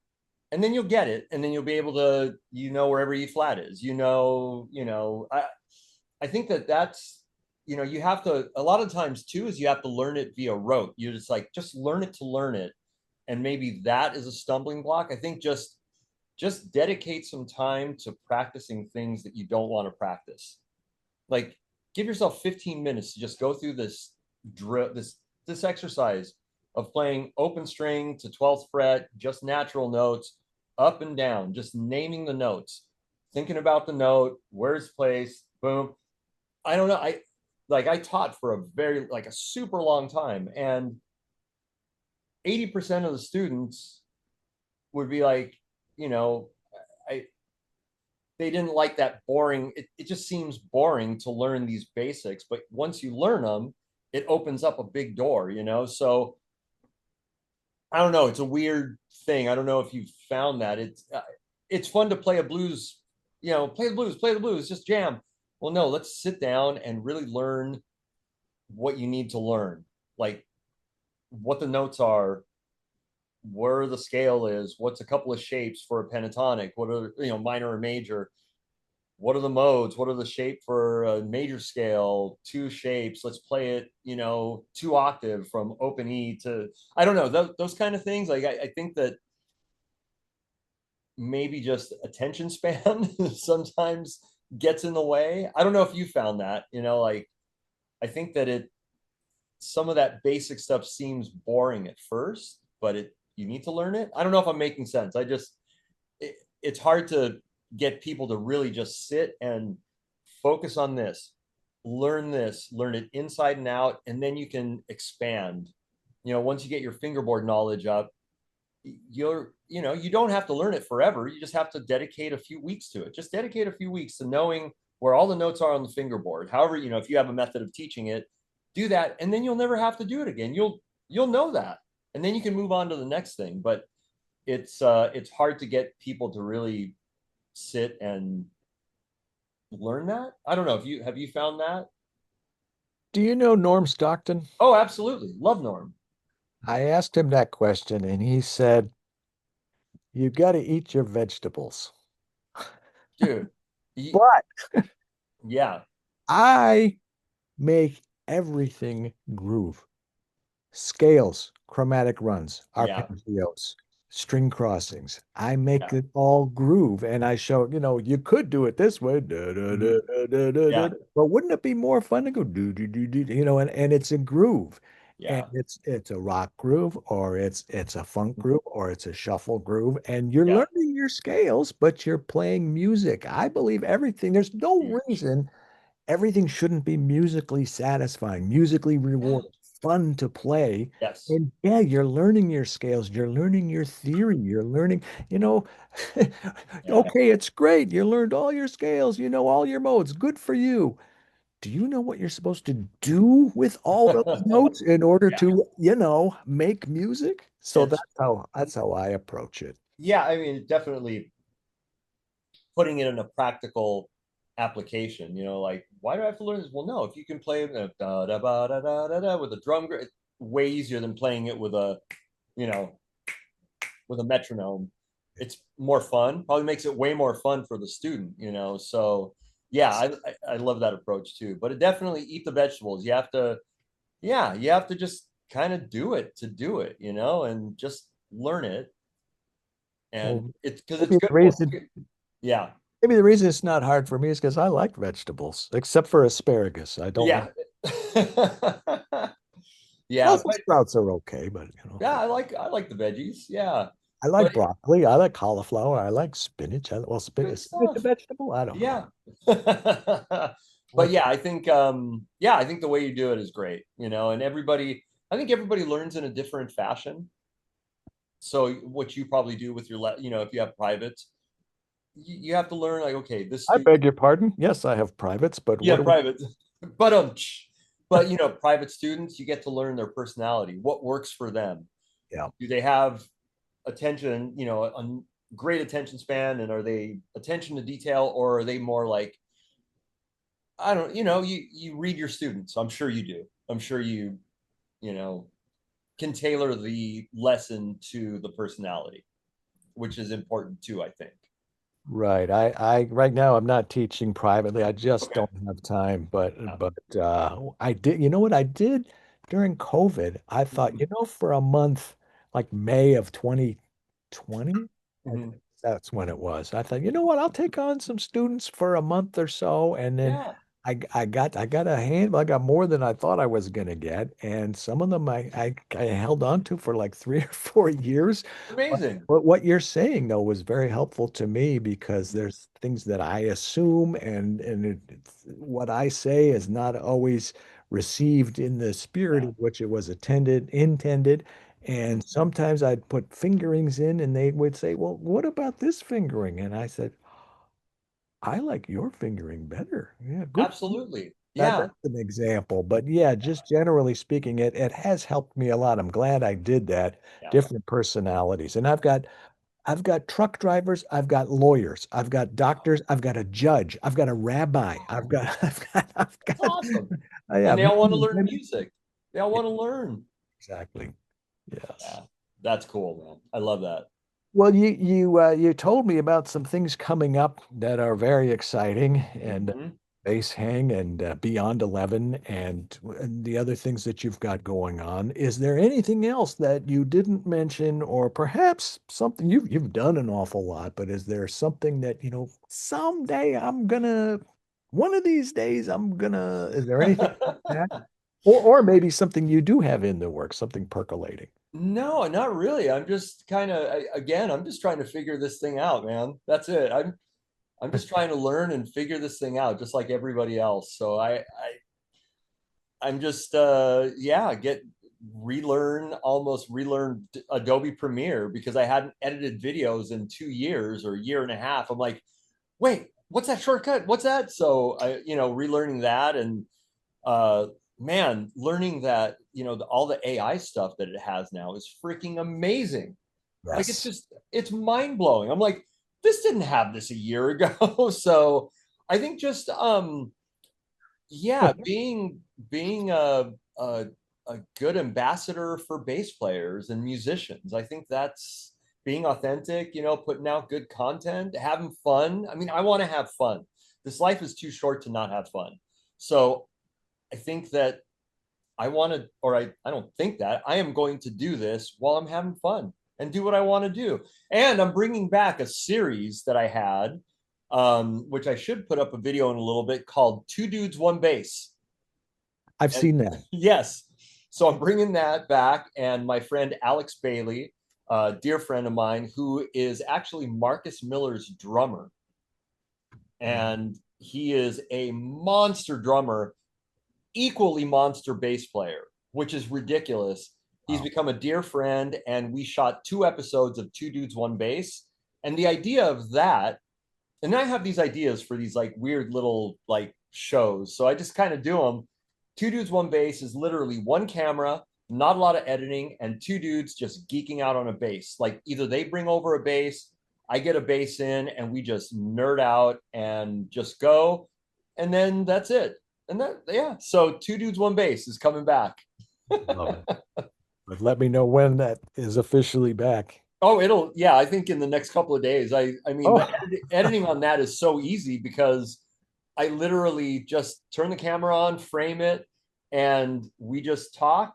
and then you'll get it, and then you'll be able to, where every E flat is. I think that's, you have to, a lot of times too, is you have to learn it via rote. You just learn it to learn it, and maybe that is a stumbling block. I think just dedicate some time to practicing things that you don't want to practice. Like give yourself 15 minutes to just go through this drill, this exercise of playing open string to 12th fret, just natural notes, up and down, just naming the notes, thinking about the note, where it's placed, boom. I don't know. I taught for a super long time, and 80% of the students would be like, you know, I they didn't like that boring. It just seems boring to learn these basics, but once you learn them, it opens up a big door. So I don't know. It's a weird thing. I don't know if you've found that it's fun to play a blues, play the blues, just jam. Well, no, let's sit down and really learn what you need to learn, like what the notes are, where the scale is, what's a couple of shapes for a pentatonic, what are, minor or major, what are the modes, what are the shape for a major scale, two shapes, let's play it, two octave from open E to, I don't know, those kind of things. Like I think that maybe just attention span sometimes gets in the way. I don't know if you found that, like I think that some of that basic stuff seems boring at first, but you need to learn it. I don't know if I'm making sense. It's hard to get people to really just sit and focus on this, learn it inside and out, and then you can expand. Once you get your fingerboard knowledge up, you don't have to learn it forever. You just have to dedicate a few weeks to it. Just dedicate a few weeks to knowing where all the notes are on the fingerboard. However, if you have a method of teaching it, do that, and then you'll never have to do it again. You'll know that, and then you can move on to the next thing. But it's hard to get people to really sit and learn that. I don't know if you found that. Do you know Norm Stockton? Oh, absolutely, love Norm. I asked him that question and he said, you got to eat your vegetables. Dude. But Yeah. I make everything groove. Scales, chromatic runs, Yeah. arpeggios, string crossings. I make Yeah. it all groove. And I show, you could do it this way, da, da, Mhm. da, da, da, da, da, Yeah. da. But wouldn't it be more fun to go do, do, do, do, and it's a groove. And Yeah. it's a rock groove, or it's a funk groove, or it's a shuffle groove. And you're Yeah. learning your scales, but you're playing music. I believe everything. There's no Huge. reason everything shouldn't be musically satisfying, musically Yeah. rewarding, fun to play. Yes. And yeah, you're learning your scales, you're learning your theory, you're learning, you know, Yeah. okay, it's great. You learned all your scales, you know all your modes. Good for you. Do you know what you're supposed to do with all those notes in order Yeah. to, make music? So It's that's how I approach it. yeah, I mean, definitely putting it in a practical application, like why do I have to learn this? Well, no, if you can play da da da da da da da with a drum, it's way easier than playing it you know, with a metronome. It's more fun, probably makes it way more fun for the student. So yeah, I love that approach too. But it definitely eat the vegetables. You have to just kind of do it to do it, and just learn it. And Well, it's because it's maybe good the for reason you. Yeah. maybe the reason it's not hard for me is because I like vegetables, except for asparagus. I don't Yeah. like. Yeah, Brussels but sprouts are okay, but yeah, I like the veggies. Yeah. I But like broccoli. I like cauliflower. I like spinach. Well, good spinach a stuff. vegetable? I don't know. Yeah. But yeah, I think the way you do it is great, and I think everybody learns in a different fashion. So what you probably do with if you have privates, you have to learn like, okay, this I student, beg your pardon. Yes, I have privates, but yeah, what do we? private, but private students, you get to learn their personality, what works for them. Yeah. Do they have attention, great attention span, and are they attention to detail, or are they more like, I don't, you read your students. I'm sure you do. I'm sure you know, can tailor the lesson to the personality, which is important too, I think. Right. Right now I'm not teaching privately. I just Okay. don't have time. Yeah. But I did, you know what I did during COVID? I thought, Mhm. for a month, like May of 2020, I think Mhm. that's when it was. I thought, you know what, I'll take on some students for a month or so, and then Yeah. I got a hand, I got more than I thought I was gonna get, and some of them I held on to for like 3 or 4 years. But Amazing. what you're saying though was very helpful to me because there's things that I assume, and what I say is not always received in the spirit Yeah. in which it was intended. Mhm. And sometimes I'd put fingerings in and they would say, well, what about this fingering? And I said, I like your fingering better. Yeah, good. Absolutely. That, Yeah. that's an example. But yeah, just generally speaking, it has helped me a lot. I'm glad I did that. Yeah. Different personalities. And I've got truck drivers, I've got lawyers, I've got doctors, I've got a judge, I've got a rabbi, I've got I've That's got awesome. yeah, And they men all want to and learn women. music. They all want to learn. Exactly. Yes. Yeah. That's cool, man. I love that. Well, you told me about some things coming up that are very exciting, and Mhm. Base Hang and Beyond 11 and the other things that you've got going on. Is there anything else that you didn't mention, or perhaps something you've done an awful lot, but is there something that, someday one of these days is there anything like that? Or maybe something you do have in the works, something percolating. No, not really. I'm just kind of, again, I'm just trying to figure this thing out, man. That's it. I'm just trying to learn and figure this thing out, just like everybody else. So I'm just yeah, almost relearn Adobe Premiere because I hadn't edited videos in 2 years or a year and a half. I'm like, wait, what's that shortcut? What's that? So I, relearning that, and uh man, learning that, all the AI stuff that it has now is freaking amazing. Like Yes. it's mind blowing. I'm like, this didn't have this a year ago. So I think just yeah, being a good ambassador for bass players and musicians. I think that's being authentic, putting out good content, having fun. I mean, I want to have fun. This life is too short to not have fun. So I think that I don't think that I am going to do this while I'm having fun and do what I want to do. And I'm bringing back a series that I had, which I should put up a video in a little bit, called Two Dudes, One Bass. I've And seen that. yes, so I'm bringing that back. And my friend Alex Bailey, a dear friend of mine, who is actually Marcus Miller's drummer, and he is a monster drummer, equally monster bass player, which is ridiculous. He's Wow. become a dear friend, and we shot 2 episodes of Two Dudes, One Bass. And the idea of that, and I have these ideas for these like weird little like shows. So I just kind of do them. Two Dudes, One Bass is literally one camera, not a lot of editing, and two dudes just geeking out on a bass. Like either they bring over a bass, I get a bass in, and we just nerd out and just go. And then that's it. And that, yeah. So Two Dudes, One Bass is coming back. Love it. But let me know when that is officially back. Oh, yeah, I think in the next couple of days. I mean, the Oh, editing on that is so easy because I literally just turn the camera on, frame it, and we just talk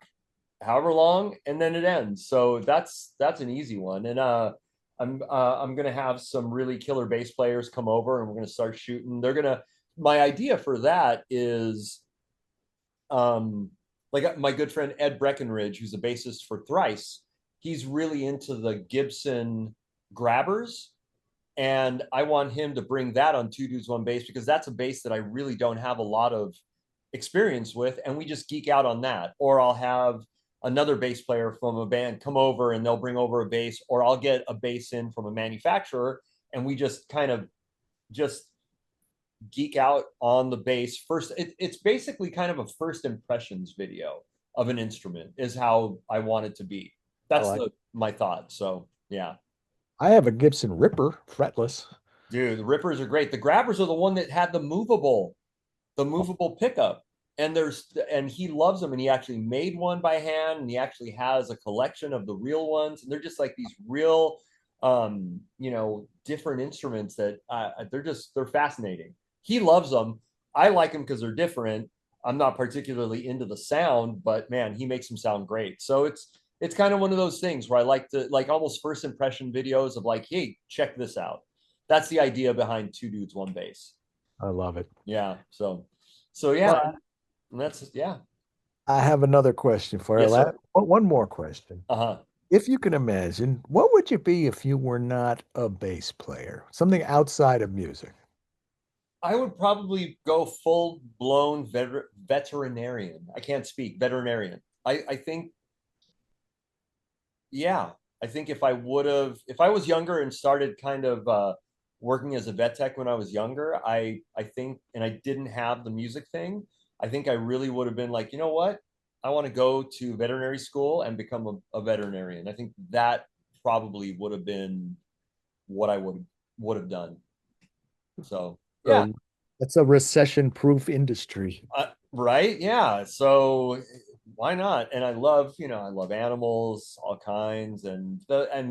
however long, and then it ends. So that's an easy one. And I'm gonna have some really killer bass players come over, and we're gonna start shooting. My idea for that is um like my good friend Ed Breckenridge, who's a bassist for Thrice. He's really into the Gibson grabbers, and I want him to bring that on Two Dudes One Bass because that's a bass that I really don't have a lot of experience with, and we just geek out on that. Or I'll have another bass player from a band come over and they'll bring over a bass, or I'll get a bass in from a manufacturer, and we just kind of just geek out on the bass first. It's basically kind of a first impressions video of an instrument is how I want it to be. I That's like the my thought. So yeah. I have a Gibson Ripper, fretless. Dude, the Rippers are great. The Grabbers are the one that had the movable pickup. And he loves them, and he actually made one by hand, and he actually has a collection of the real ones, and they're just like these real different instruments that they're fascinating. He loves them. I like them because they're different. I'm not particularly into the sound, but man, he makes them sound great. So it's kind of one of those things where I like to like almost first impression videos of like, hey, check this out. That's the idea behind Two Dudes, One Bass. I love it. Yeah. So yeah, Well, and that's yeah. I have another question for you. Yes, sir. One more question. Uh-huh. If you can imagine, what would you be if you were not a bass player? Something outside of music. I would probably go full blown veterinarian. I can't speak veterinarian. I think yeah, I think if I was younger and started kind of working as a vet tech when I was younger, I think, and I didn't have the music thing, I think I really would have been like, you know what? I want to go to veterinary school and become a veterinarian. I think that probably would have been what I would have done. So yeah, So it's a recession-proof industry. right, yeah. So why not? And I love animals, all kinds, and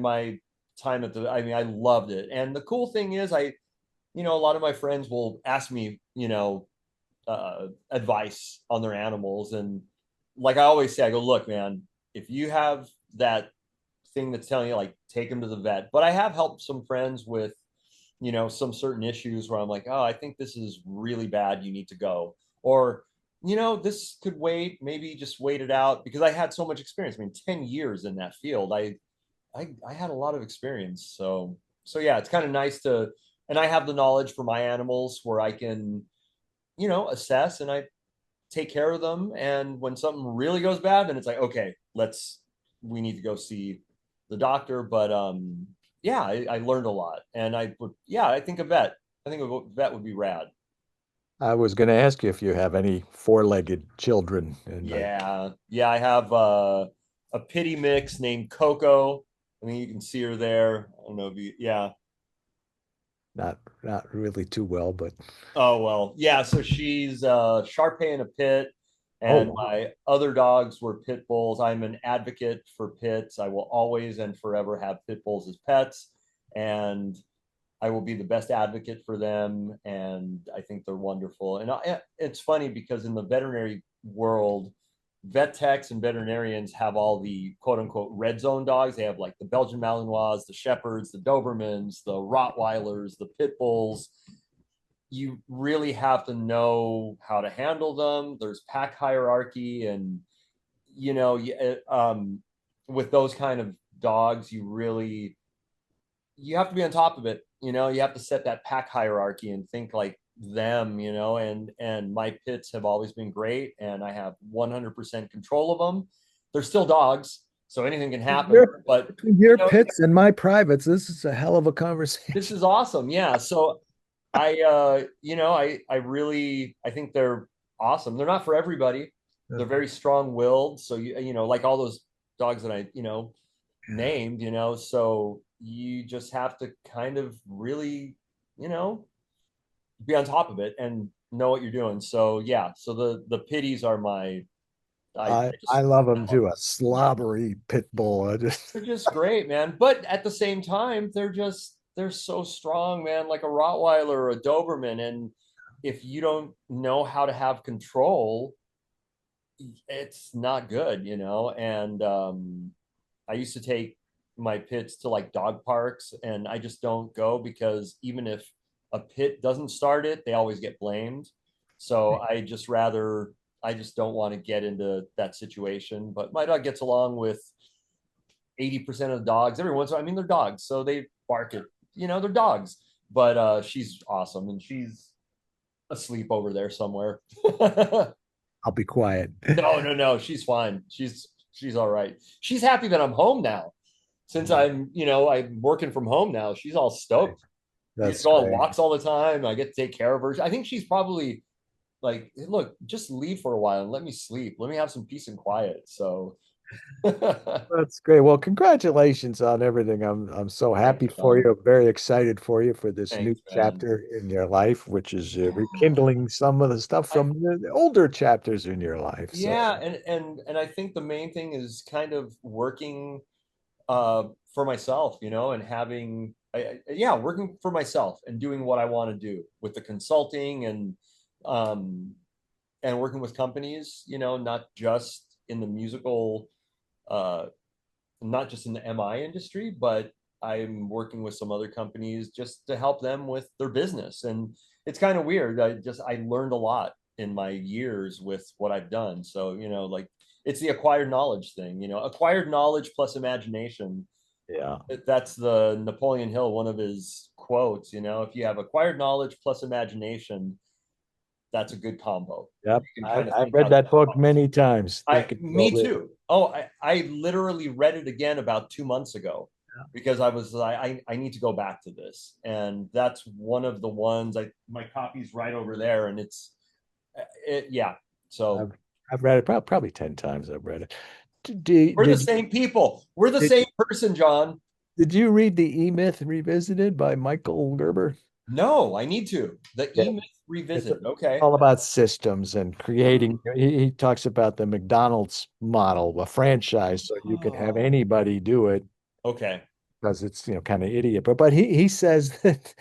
my time at the, I mean, I loved it. And the cool thing is, a lot of my friends will ask me, advice on their animals, and like I always say, I go, look, man, if you have that thing that's telling you like take them to the vet. But I have helped some friends with some certain issues where I'm like, oh, I think this is really bad, you need to go, or this could wait, maybe just wait it out, because I had so much experience. I mean, 10 years in that field. I had a lot of experience. So yeah, it's kind of nice to, and I have the knowledge for my animals where I can assess, and I take care of them. And when something really goes bad, then it's like, okay, we need to go see the doctor. But yeah, I learned a lot, and I think a vet would be rad. I was going to ask you if you have any four-legged children, and Yeah, I have a pity mix named Coco. I mean, you can see her there. I don't know if you, yeah. not really too well, but Oh well, yeah. So she's Shar-Pei and a pit, and oh, my other dogs were pit bulls. I'm an advocate for pits. I will always and forever have pit bulls as pets, and I will be the best advocate for them. And I think they're wonderful. And it's funny because in the veterinary world, vet techs and veterinarians have all the quote unquote red zone dogs. They have like the Belgian Malinois, the Shepherds, the Dobermans, the Rottweilers, the pit bulls. You really have to know how to handle them. There's pack hierarchy, and you know, with those kind of dogs, you have to be on top of it. You have to set that pack hierarchy and think like them. And my pits have always been great, and I have 100% control of them. They're still dogs, so anything can happen. your But between your pits and my privates, this is a hell of a this conversation. is awesome. Yeah. So I really I think they're awesome. They're not for everybody. They're very strong-willed. So like all those dogs that I, named, so you just have to kind of really, you know, be on top of it and know what you're doing. So yeah, so the pitties are my I love them too. A slobbery pit bull. I just they're just great, man. But at the same time, they're so strong, man, like a Rottweiler or a Doberman. And if you don't know how to have control, it's not good, And I used to take my pits to like dog parks, and I just don't go because even if a pit doesn't start it, they always get blamed. So I just don't want to get into that situation. But my dog gets along with 80% of the dogs. Every once in a while, I mean, they're dogs, so they bark at, they're dogs. But she's awesome, and she's asleep over there somewhere. I'll be quiet. No, no, no. She's fine. She's all right. She's happy that I'm home now. Since I'm working from home now, she's all stoked. We get to That's go on great. walks all the time. I get to take care of her. I think she's probably like, look, just leave for a while and let me sleep. Let me have some peace and quiet. So That's great. Well, congratulations on everything. I'm so happy Thanks, for John. you. Very excited for you for this new Thanks, man. chapter in your life, which is Yeah. rekindling some of the stuff I, from the older chapters in your life. So, yeah, and I think the main thing is kind of working for myself, and having yeah, working for myself and doing what I want to do with the consulting um and working with companies, not just in the musical uh not just in the MI industry, but I'm working with some other companies just to help them with their business. And it's kind of weird. I learned a lot in my years with what I've done. So, like it's the acquired knowledge thing, acquired knowledge plus imagination. yeah. That's the Napoleon Hill, one of his quotes, if you have acquired knowledge plus imagination, that's a good combo. Yep. You can kind of I've think read out. that book many times. Think and grow Me rich. too. Oh, I literally read it again about 2 months ago because I need to go back to this, and that's one of the ones my copy's right over there, and yeah. So I've I've read it probably 10 times. I've read it. Did, we're the did, same people. We're the did, same person, John. did you read The E-Myth Revisited by Michael Gerber? No, I need to. The Yeah. E-Myth It's Revisited. Okay. all about systems and creating. He talks about the McDonald's model, a franchise, so you can have Oh, anybody do it okay. because it's, kind of idiot. But he says that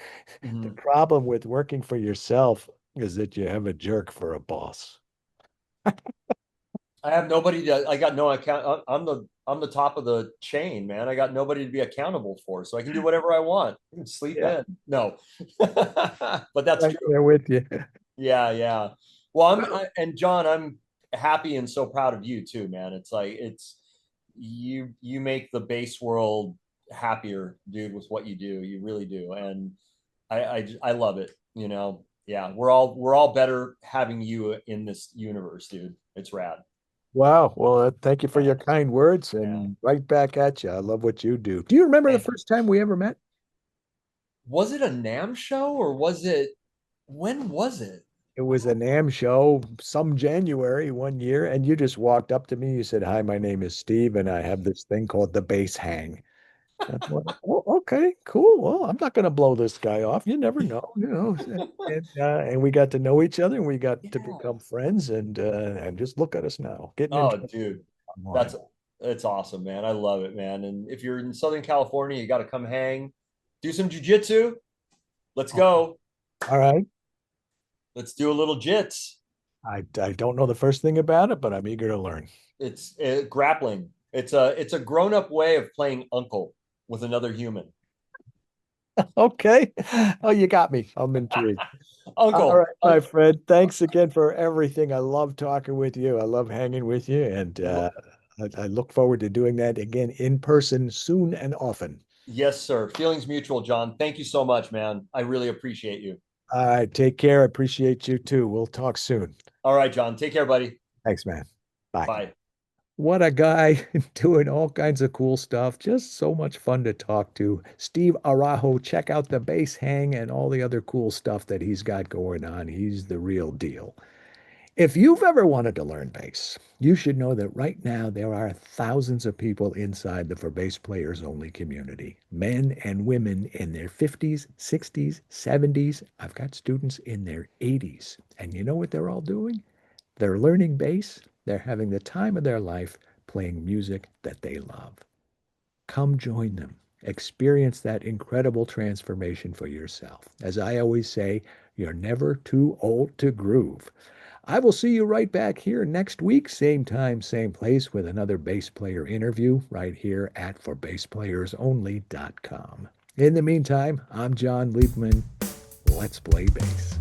the Mhm. problem with working for yourself is that you have a jerk for a boss. I have nobody to. I got no account. I'm the top of the chain, man. I got nobody to be accountable for, so I can do whatever I want. I can sleep Yeah, in. No, but that's right true. there with you. Yeah, yeah. Well, and John, I'm happy and so proud of you too, man. It's like you make the bass world happier, dude, with what you do. You really do, and I love it. Yeah, we're all better having you in this universe, dude. It's rad. Wow. Well, thank you for Yeah, your kind words yeah. and right back at you. I love what you do. Do you remember the Thank you. first time we ever met? Was it a NAM show or was it when was it? It was a NAM show some January one year, and you just walked up to me. You said, "Hi, my name is Steve, and I have this thing called the bass hang." I thought, "Oh, okay, cool. Well, I'm not going to blow this guy off. You never know. And we got to know each other, and we got to Yeah. become friends, and just look at us now, getting in Oh, trouble dude, online. that's it's awesome, man. I love it, man. And if you're in Southern California, you got to come hang, do some jujitsu. Let's go. All right. Let's do a little jits. I don't know the first thing about it, but I'm eager to learn. It's grappling. It's a grown up way of playing uncle with another human. Okay. Oh, you got me. I'm intrigued. All Uncle. right, my friend. Thanks again for everything. I love talking with you. I love hanging with you. And I look forward to doing that again in person soon and often. Yes, sir. Feelings mutual, John. Thank you so much, man. I really appreciate you. All right, take care. Appreciate you too. We'll talk soon. All right, John. Take care, buddy. Thanks, man. Bye. Bye. What a guy doing all kinds of cool stuff. Just so much fun to talk to. Steve Araujo, check out the bass hang and all the other cool stuff that he's got going on. He's the real deal. If you've ever wanted to learn bass, you should know that right now there are thousands of people inside the For Bass Players Only community, men and women in their 50s, 60s, 70s. I've got students in their 80s. And you know what they're all doing? They're learning bass. They're having the time of their life playing music that they love. Come join them. Experience that incredible transformation for yourself. As I always say, you're never too old to groove. I will see you right back here next week, same time, same place, with another bass player interview right here at ForBassPlayersOnly.com. In the meantime, I'm John Liebman. Let's play bass.